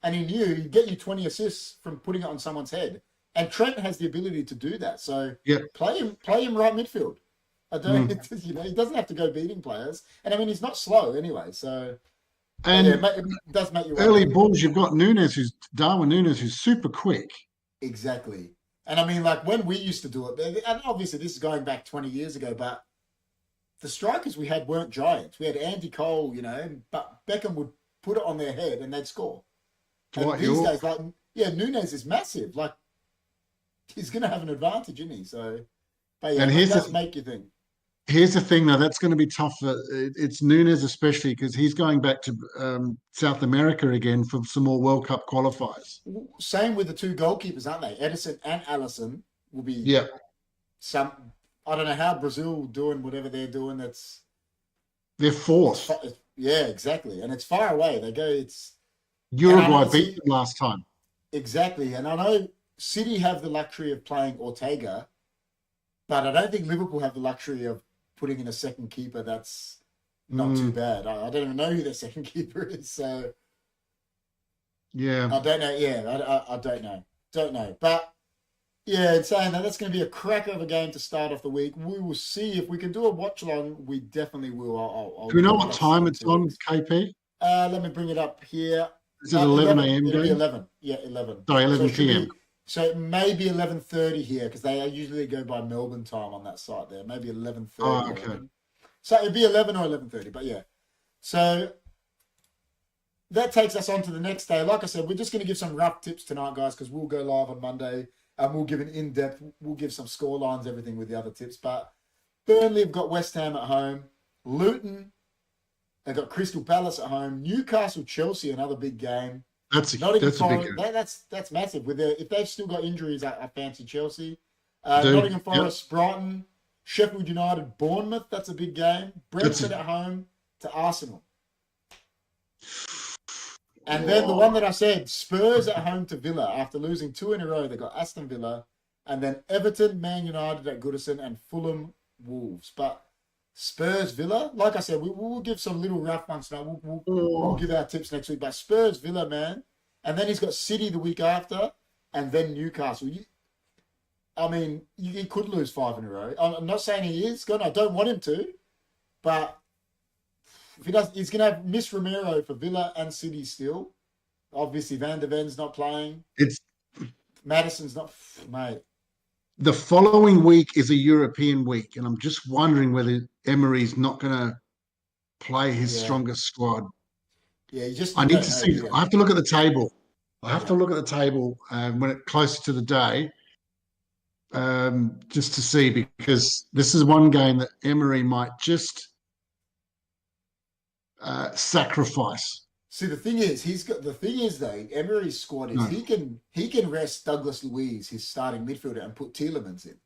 and he knew he'd get you 20 assists from putting it on someone's head. And Trent has the ability to do that. So Yeah. play him right midfield. I don't, he doesn't have to go beating players. And I mean, he's not slow anyway. So And it does make you early wonder. balls, you've got Darwin Núñez, who's super quick. Exactly. And I mean, like when we used to do it, and obviously this is going back 20 years ago, but the strikers we had weren't giants. We had Andy Cole, but Beckham would put it on their head and they'd score. And these days, Núñez is massive. Like, he's going to have an advantage, isn't he? So, but yeah, it does make you think. Here's the thing, though. That's going to be tough. It's Núñez especially because he's going back to South America again for some more World Cup qualifiers. Same with the two goalkeepers, aren't they? Edison and Alisson will be some. I don't know how Brazil doing whatever they're doing. They're fourth. Yeah, exactly. And it's far away. They go. It's Uruguay beat them last time. Exactly. And I know City have the luxury of playing Ortega, but I don't think Liverpool have the luxury of putting in a second keeper that's not too bad. I don't even know who their second keeper is. So yeah, I don't know. Yeah, I don't know. Don't know. But yeah, in saying that, that's going to be a cracker of a game to start off the week. We will see if we can do a watch along. We definitely will. Do we know what time it's on, KP? Let me bring it up here. Is it 11 a.m. It'll be 11. Yeah, 11. Sorry, 11 p.m. So it may be 11:30 here because they usually go by Melbourne time on that site there. Maybe 11:30. Oh, okay. So it'd be 11 or 11:30, but yeah. So that takes us on to the next day. Like I said, we're just going to give some rough tips tonight, guys, because we'll go live on Monday and we'll give an in-depth, we'll give some score lines, everything with the other tips. But Burnley have got West Ham at home. Luton, they've got Crystal Palace at home. Newcastle, Chelsea, another big game. That's a big game. That's massive. If they've still got injuries, I fancy Chelsea. Nottingham Forest, Brighton, Sheffield United, Bournemouth. That's a big game. Brentford at home to Arsenal. And then the one that I said, Spurs at home to Villa. After losing 2 in a row, they got Aston Villa, and then Everton, Man United at Goodison, and Fulham, Wolves. But Spurs, Villa, like I said, we'll give some little rough ones now. We'll give our tips next week. But Spurs, Villa, man. And then he's got City the week after, and then Newcastle. He could lose 5 in a row. I'm not saying he is going to. I don't want him to. But if he does, he's going to have Miss Romero for Villa and City still. Obviously, Van der Ven's not playing. Madison's not, mate. The following week is a European week, and I'm just wondering whether Emery's not going to play his strongest squad. Yeah, I need to see. I have to look at the table. When it's closer to the day, just to see, because this is one game that Emery might just sacrifice. See, the thing is though, Emery's squad is No, he can rest Douglas Luiz, his starting midfielder, and put Tielemans in.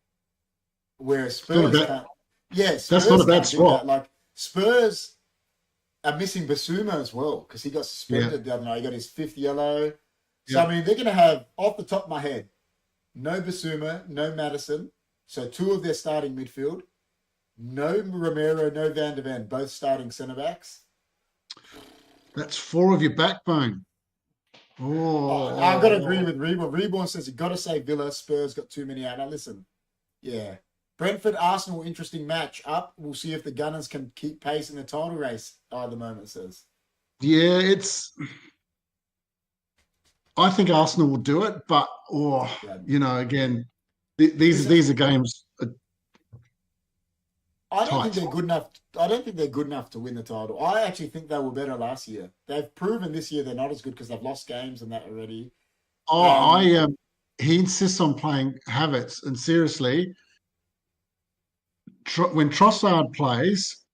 Whereas it's not a Spurs bad. can't. Yeah, That's not Spurs a bad can't do that. swap. Like Spurs are missing Basuma as well because he got Yeah, suspended the other night. He got his fifth yellow. So yeah. I mean, they're going to have off the top of my head, no Basuma, no Madison. So two of their starting midfield, no Romero, no Van de Ven, both starting centre backs. That's four of your backbone. I've got to agree Oh, with Reborn. Reborn says you got to say Villa. Spurs got too many out. Now listen, yeah. Brentford Arsenal interesting match up. We'll see if the Gunners can keep pace in the title race. At the moment says. yeah. I think Arsenal will do it, but Yeah. again, Listen, these are games I don't think tight. they're good enough. I don't think they're good enough to win the title. I actually think they were better last year. They've proven this year they're not as good because they've lost games and that already. Oh, Um, he insists on playing Havertz, and seriously, when Trossard plays,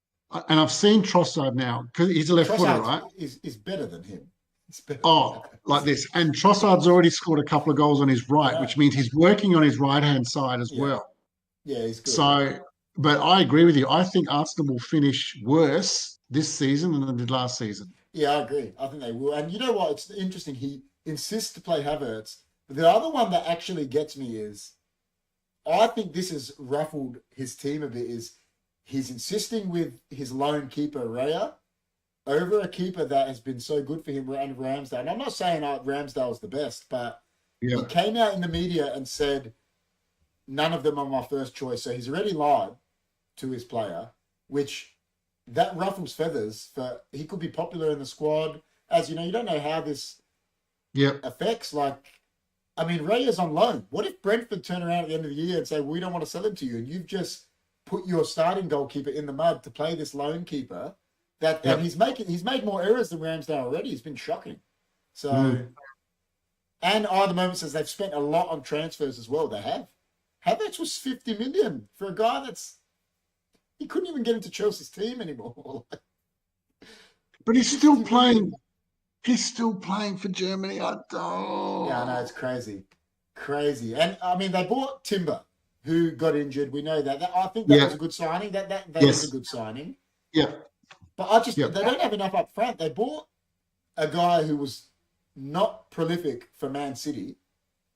and I've seen Trossard now because he's a left footer, Trossard right? is better than him. It's better than Oh, like Havertz. this. And Trossard's already scored a couple of goals on his I right, know. which means he's working on his right-hand side as Yeah, well. yeah, he's good. So, but I agree with you. I think Arsenal will finish worse this season than they did last season. Yeah, I agree. I think they will. And you know what? It's interesting. He insists to play Havertz. But the other one that actually gets me is I think this has ruffled his team a bit. Is he's insisting with his lone keeper Raya over a keeper that has been so good for him, and Ramsdale. And I'm not saying Ramsdale's the best, but he Yeah. came out in the media and said none of them are my first choice. So he's already lied to his player, which that ruffles feathers. For he could be popular in the squad, as you know. You don't know how this Yeah. affects. Like, I mean, Ray is on loan. What if Brentford turn around at the end of the year and say we don't want to sell him to you, and you've just put your starting goalkeeper in the mud to play this lone keeper? That and Yeah. he's made more errors than Ramsdale already. He's been shocking. So, Mm. and at the moment says they've spent a lot on transfers as well. They have. Havertz was 50 million for a guy that's he couldn't even get into Chelsea's team anymore. But he's 50 still million. playing. He's still playing for Germany. I Yeah, I know don't. it's crazy, crazy. And I mean, they bought Timber, who got injured. We know that. I think that was Yeah. a good signing. That is a Yes. good signing. Yeah. But Yeah. they don't have enough up front. They bought a guy who was not prolific for Man City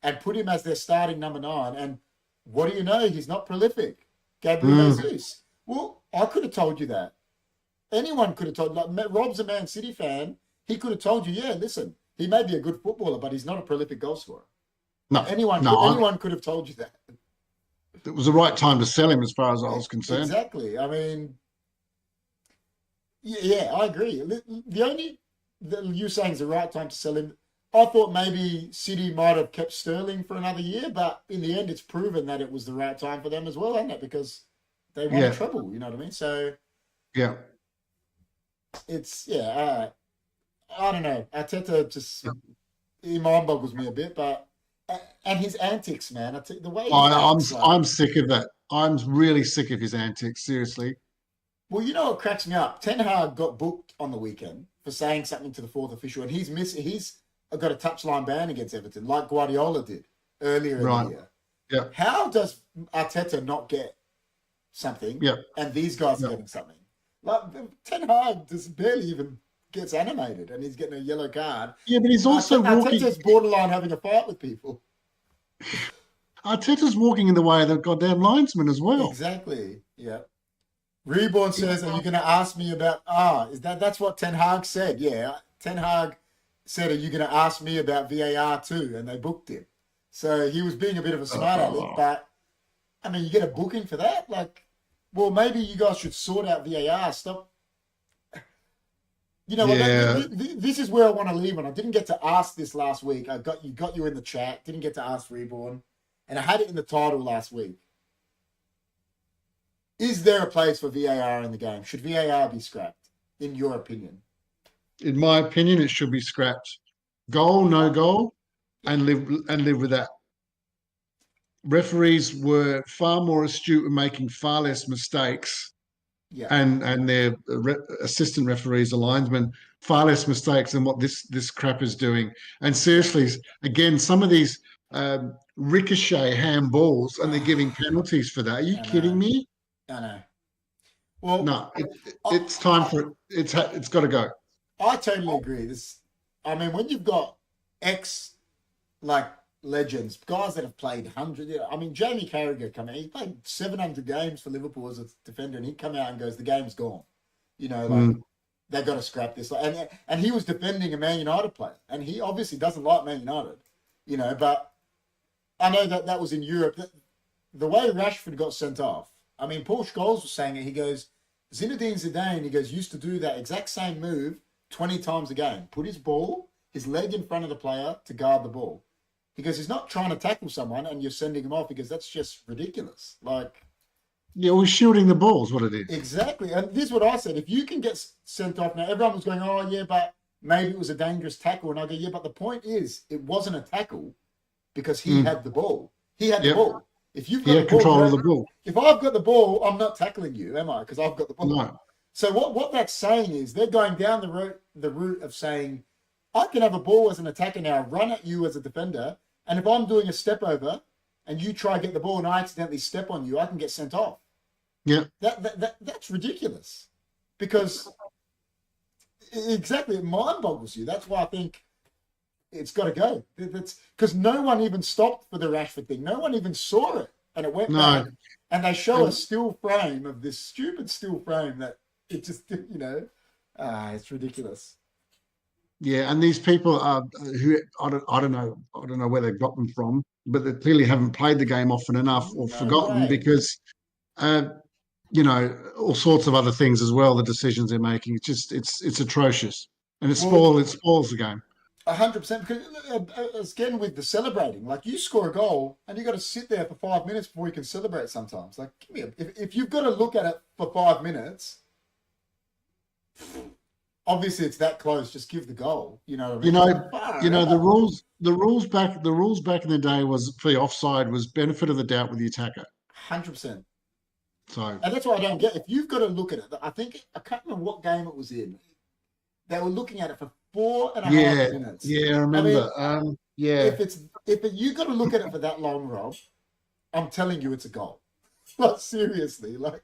and put him as their starting number 9. And what do you know? He's not prolific. Gabriel Mm. Jesus. Well, I could have told you that. Anyone could have told. Like Rob's a Man City fan. He could have told you, yeah, listen, he may be a good footballer, but he's not a prolific goal scorer. No. Anyone could have told you that. It was the right time to sell him, as far as I was concerned. Exactly. I mean, yeah, I agree. The only that you're saying is the right time to sell him. I thought maybe City might have kept Sterling for another year, but in the end, it's proven that it was the right time for them as well, hasn't it? Because they won Yeah. trouble. You know what I mean? So Yeah. it's I don't know. Arteta just he mind boggles me a bit, but and his antics, man. The way he acts, like. I'm sick of that. I'm really sick of his antics. Seriously. Well, you know what cracks me up? Ten Hag got booked on the weekend for saying something to the fourth official, and he's missing. He's got a touchline ban against Everton, like Guardiola did earlier in Right. the year. Yeah. How does Arteta not get something, Yeah. and these guys are Yeah. getting something? Like Ten Hag just barely even gets animated, and he's getting a yellow card. Yeah, but he's also walking. Arteta's borderline having a fight with people. Arteta's walking in the way of the goddamn linesman as well. Exactly. Yeah. Reborn says, "Are you going to ask me about?" That's what Ten Hag said? Yeah, Ten Hag said, "Are you going to ask me about VAR too?" And they booked him. So he was being a bit of a smart aleck, but I mean, you get a booking for that? Like, well, maybe you guys should sort out VAR. Stop. You know, Yeah. this is where I want to leave. And I didn't get to ask this last week. I got you in the chat. Didn't get to ask Reborn, and I had it in the title last week. Is there a place for VAR in the game? Should VAR be scrapped, in your opinion? In my opinion, it should be scrapped. Goal, no goal, and live with that. Referees were far more astute in making far less mistakes Yeah. and their assistant referees, the linesmen, far less mistakes than what this crap is doing. And seriously, again, some of these ricochet handballs, and they're giving penalties for that. Are you I kidding know. me? I know. Well, No, I, it's time for it's got to go. I totally agree. I mean, when you've got ex like legends, guys that have played hundreds. I mean, Jamie Carragher come out. He played 700 games for Liverpool as a defender, and he'd come out and goes, "The game's gone." Like Mm. they've got to scrap this. And he was defending a Man United player, and he obviously doesn't like Man United. But I know that was in Europe. The way Rashford got sent off. I mean, Paul Scholes was saying it. He goes, Zinedine Zidane, he goes, used to do that exact same move 20 times a game. Put his leg in front of the player to guard the ball. He goes, he's not trying to tackle someone and you're sending him off because that's just ridiculous. Like, Yeah, we're shielding the ball is what it is. exactly. And this is what I said. If you can get sent off now, everyone was going, oh, yeah, but maybe it was a dangerous tackle. And I go, yeah, but the point is, it wasn't a tackle because he had the ball. He had the ball. If you've got He had control of the ball. If I've got the ball, I'm not tackling you, am I? Because I've got the ball. No. So what that's saying is they're going down the route of saying, I can have a ball as an attacker now, run at you as a defender, and if I'm doing a step over and you try to get the ball and I accidentally step on you, I can get sent off. Yeah. That's ridiculous. Because exactly, it mind boggles you. That's why I think it's got to go. It's because no one even stopped for the Rashford thing. No one even saw it, and it went back. And they show a still frame of this stupid still frame that it just, it's ridiculous. Yeah, and these people are who I don't know where they got them from, but they clearly haven't played the game often enough or No forgotten way. because all sorts of other things as well. The decisions they're making, it's atrocious, and it spoils the game. 100%. Because again, with the celebrating, like you score a goal and you got to sit there for 5 minutes before you can celebrate. Sometimes, like, if you've got to look at it for 5 minutes, obviously it's that close. Just give the goal. You know what I mean? The rules back in the day was for the offside was benefit of the doubt with the attacker. 100%. So, and that's what I don't get. If you've got to look at it, I can't remember what game it was in. They were looking at it for 4.5 minutes. Yeah, I remember. If you've got to look at it for that long, Rob, I'm telling you, it's a goal. Like, seriously, like.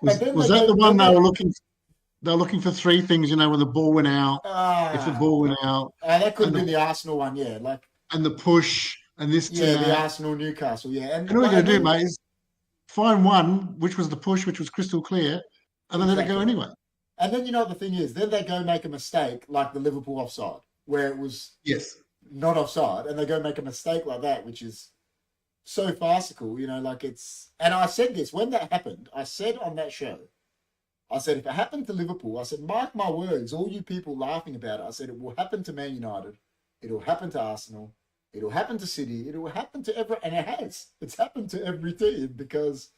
Was that the one they were looking? They were looking for three things, when the ball went out. If the ball went out, that could have been the Arsenal one, yeah. And the push and this. The Arsenal Newcastle, yeah. And all we're going to do, mate, is find one, which was the push, which was crystal clear, and then let it go anyway. And then the thing is, then they go make a mistake like the Liverpool offside, where it was not offside, and they go make a mistake like that, which is so farcical, like it's. And I said this when that happened. I said on that show, I said if it happened to Liverpool, I said mark my words, all you people laughing about it, I said it will happen to Man United, it will happen to Arsenal, it will happen to City, it will happen to and it has. It's happened to every team because.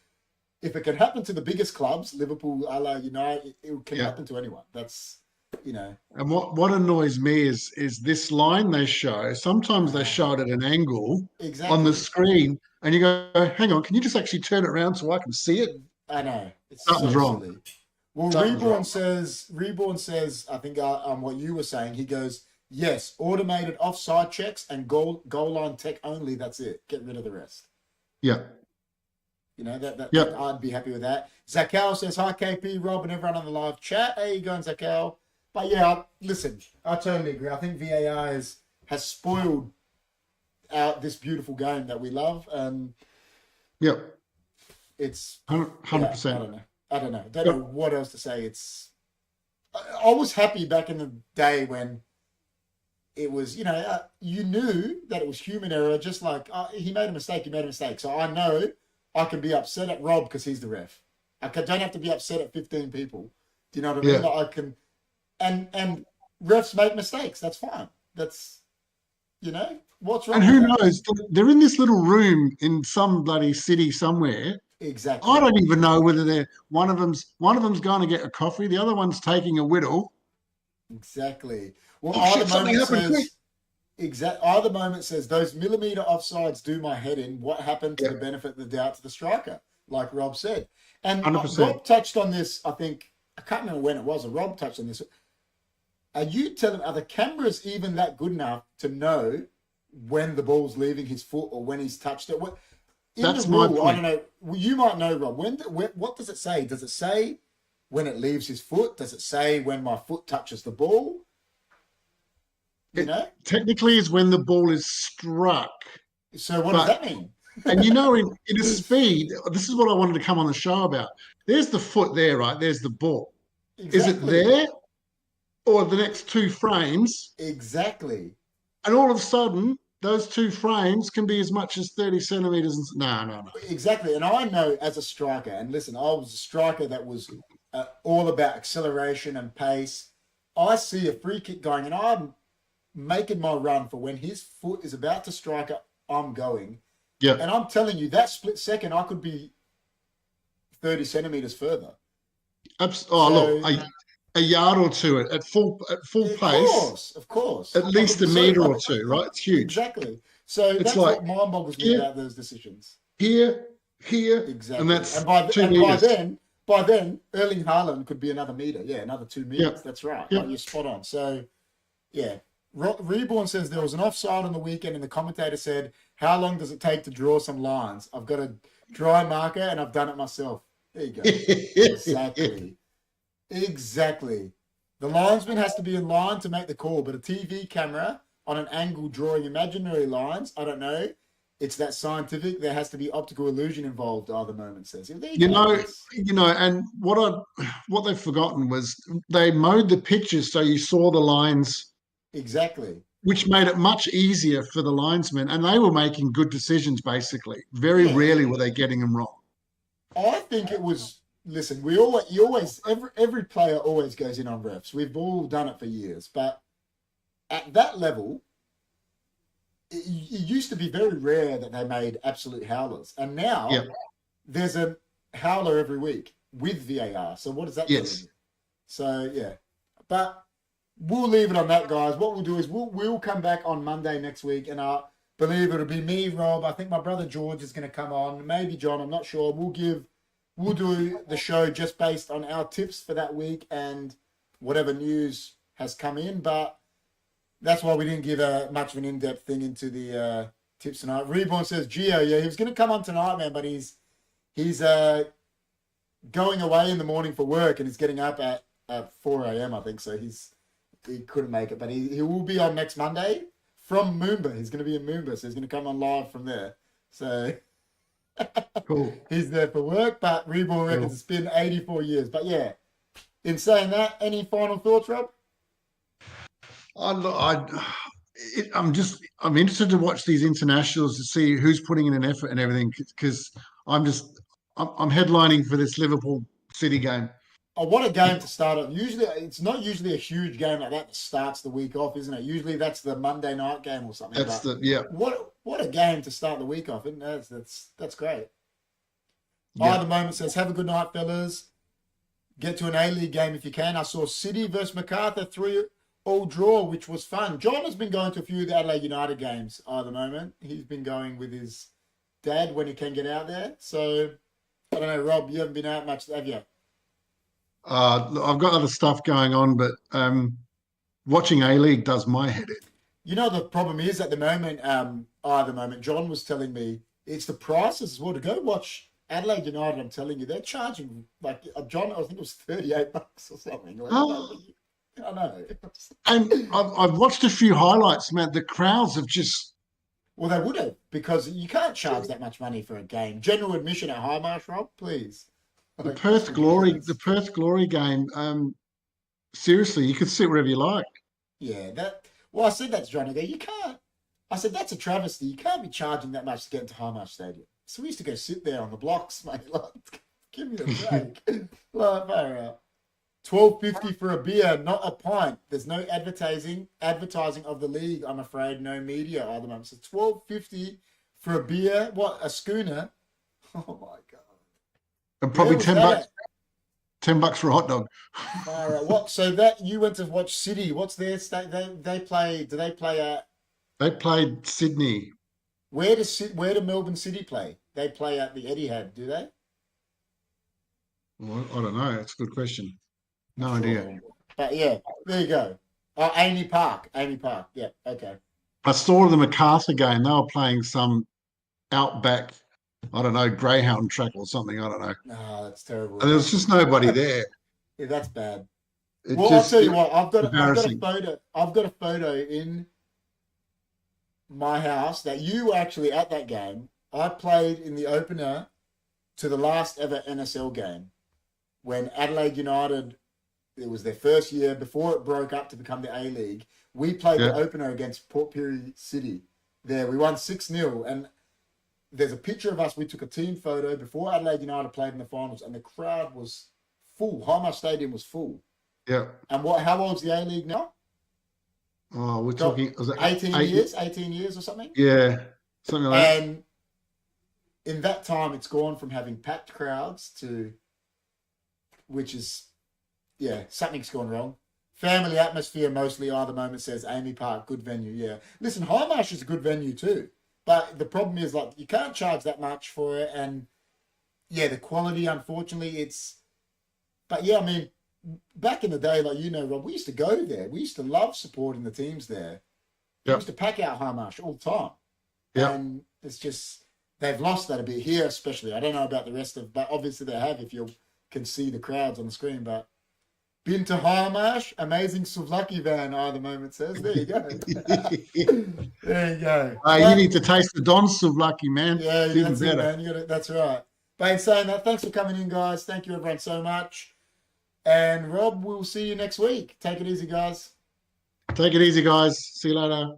If it can happen to the biggest clubs, Liverpool, a la United, it can happen to anyone. That's, And what annoys me is this line they show. Sometimes they show it at an angle on the screen, and you go, "Hang on, can you just actually turn it around so I can see it?" I know Something's wrong. Silly. Well, Reborn says, I think on what you were saying, he goes, yes, automated offside checks and goal line tech only. That's it. Get rid of the rest. Yeah. I'd be happy with that. Zakel says, hi, KP, Rob, and everyone on the live chat. How you going, Zakel? But yeah, listen, I totally agree. I think VAR has spoiled this beautiful game that we love. It's 100%. I don't know what else to say. I was happy back in the day when it was, you knew that it was human error, just like he made a mistake. So I know I can be upset at Rob because he's the ref. I don't have to be upset at 15 people. Do you know what I mean? I can, and refs make mistakes. That's fine. That's, what's wrong? And who knows? They're in this little room in some bloody city somewhere. Exactly. I don't even know whether one of them's going to get a coffee, the other one's taking a whittle. Exactly. Well, something happened quick. Either moment says those millimeter offsides do my head in. What happened to the benefit of the doubt to the striker? like Rob said. And 100%. Rob touched on this, I think, I can't remember when it was, or Rob touched on this. Are the cameras even that good enough to know when the ball's leaving his foot or when he's touched it? That's my point. I don't know. Well, you might know, Rob. What does it say? Does it say when it leaves his foot? Does it say when my foot touches the ball? You know? Technically, is when the ball is struck. So what does that mean? And in a speed, this is what I wanted to come on the show about. There's the foot there, right? There's the ball. Exactly. Is it there or the next 2 frames? Exactly. And all of a sudden, those 2 frames can be as much as 30 centimeters. No. Exactly. And I know as a striker, and listen, I was a striker that was all about acceleration and pace. I see a free kick going and I'm making my run for when his foot is about to strike it, I'm going. Yeah. And I'm telling you, that split second, I could be 30 centimeters further. Look, a yard or 2 at full pace. Of course. At least a meter or 2, right? It's huge. Exactly. So it's that's like, what mind boggles me about those decisions. Here, exactly. and that's and by 2 meters. By then, Erling Haaland could be another meter. Yeah, another 2 meters. Yep. That's right. Yep. Like, you're spot on. So, yeah. Reborn says there was an offside on the weekend and the commentator said, how long does it take to draw some lines? I've got a dry marker and I've done it myself. There you go. Exactly. The linesman has to be in line to make the call, but a TV camera on an angle drawing imaginary lines, I don't know. It's that scientific. There has to be optical illusion involved, the moment says. You know, and what they've forgotten was they mowed the pitches so you saw the lines. Exactly. Which made it much easier for the linesmen, and they were making good decisions, basically. Very rarely were they getting them wrong. I think it was, listen, every player always goes in on refs. We've all done it for years, but at that level, it used to be very rare that they made absolute howlers. And now there's a howler every week with VAR. So what does that mean? So, yeah. But we'll leave it on that, guys. What we'll do is we'll come back on Monday next week, and I believe it'll be me, Rob. I think my brother George is going to come on. Maybe John. I'm not sure. We'll do the show just based on our tips for that week and whatever news has come in. But that's why we didn't give much of an in-depth thing into the tips tonight. Reborn says, Gio, he was going to come on tonight, man, but he's going away in the morning for work and he's getting up at 4 a.m. I think, so he couldn't make it, but he will be on next Monday from Moomba. He's going to be in Moomba, so he's going to come on live from there. So cool. He's there for work, but Reborn reckons it's been 84 years. But yeah, in saying that, any final thoughts, Rob? I'm interested to watch these internationals to see who's putting in an effort and everything, because I'm headlining for this Liverpool City game. Oh, what a game to start off. Usually, it's not usually a huge game like that starts the week off, isn't it? Usually that's the Monday night game or something. What a game to start the week off, isn't it? That's great. Yeah. The moment says, have a good night, fellas. Get to an A-League game if you can. I saw City versus Macarthur 3-all draw, which was fun. John has been going to a few of the Adelaide United games at the moment. He's been going with his dad when he can get out there. So, I don't know, Rob, you haven't been out much, have you? I've got other stuff going on, but watching A-League does my head in. You know, the problem is at the moment, John was telling me it's the prices as well. To go watch Adelaide United, I'm telling you, they're charging, like, John, I think it was $38 or something. Like, I know. And I've watched a few highlights, man. The crowds have just... Well, they would have, because you can't charge that much money for a game. General admission at Highmarsh, Rob, please. The Perth Glory game. Seriously, you could sit wherever you like. Yeah, I said that to Johnny. You can't. I said that's a travesty. You can't be charging that much to get into Highmarsh Stadium. So we used to go sit there on the blocks, mate. Like, give me a break. Like, far out. $12.50 for a beer, not a pint. There's no advertising of the league. I'm afraid, no media at the moment. So $12.50 for a beer. What, a schooner? Oh my god. And probably $10 for a hot dog. What? So that you went to watch City. What's their state? They play. Do they play at? They played Sydney. Where do Melbourne City play? They play at the Etihad, do they? Well, I don't know. It's a good question. No Not idea. sure. But yeah, there you go. Oh, Amy Park. Amy Park. Yeah, okay. I saw the Macarthur game. They were playing some outback, I don't know, greyhound track or something. I don't know. No, that's terrible, And there isn't was just nobody there. it? Yeah, that's bad. It Well, I'll just tell you what. I've got a embarrassing. photo. I've got a photo in my house that you were actually at that game. I played in the opener to the last ever NSL game when Adelaide United. It was their first year before it broke up to become the A League. We played the Yeah, opener against Port Pirie City. There, we won 6-0, and there's a picture of us. We took a team photo before Adelaide United played in the finals, and the crowd was full. Highmarsh Stadium was full. yeah. And what? How old's the A League now? Oh, we're Got talking. Was it 18 eight? years, 18 years or something. Yeah, something like that. And in that time, it's gone from having packed crowds to, which is, yeah, something's gone wrong. Family atmosphere mostly are the moment, says Amy Park, good venue, yeah. Listen, Highmarsh is a good venue too. But the problem is, like, you can't charge that much for it. And, yeah, the quality, unfortunately, it's... But, yeah, I mean, back in the day, like, you know, Rob, we used to go there. We used to love supporting the teams there. We used Yep, to pack out Highmarsh all the time. yep. And it's just... They've lost that a bit here, especially. I don't know about the rest of... But obviously they have if you can see the crowds on the screen. But been to Highmarsh, amazing Souvlaki van, the moment says. There you go. There you go. You need to taste the Don Souvlaki, man. Yeah, It's even that's it, better. man. That's right. But in saying that, thanks for coming in, guys. Thank you, everyone, so much. And Rob, we'll see you next week. Take it easy, guys. Take it easy, guys. See you later.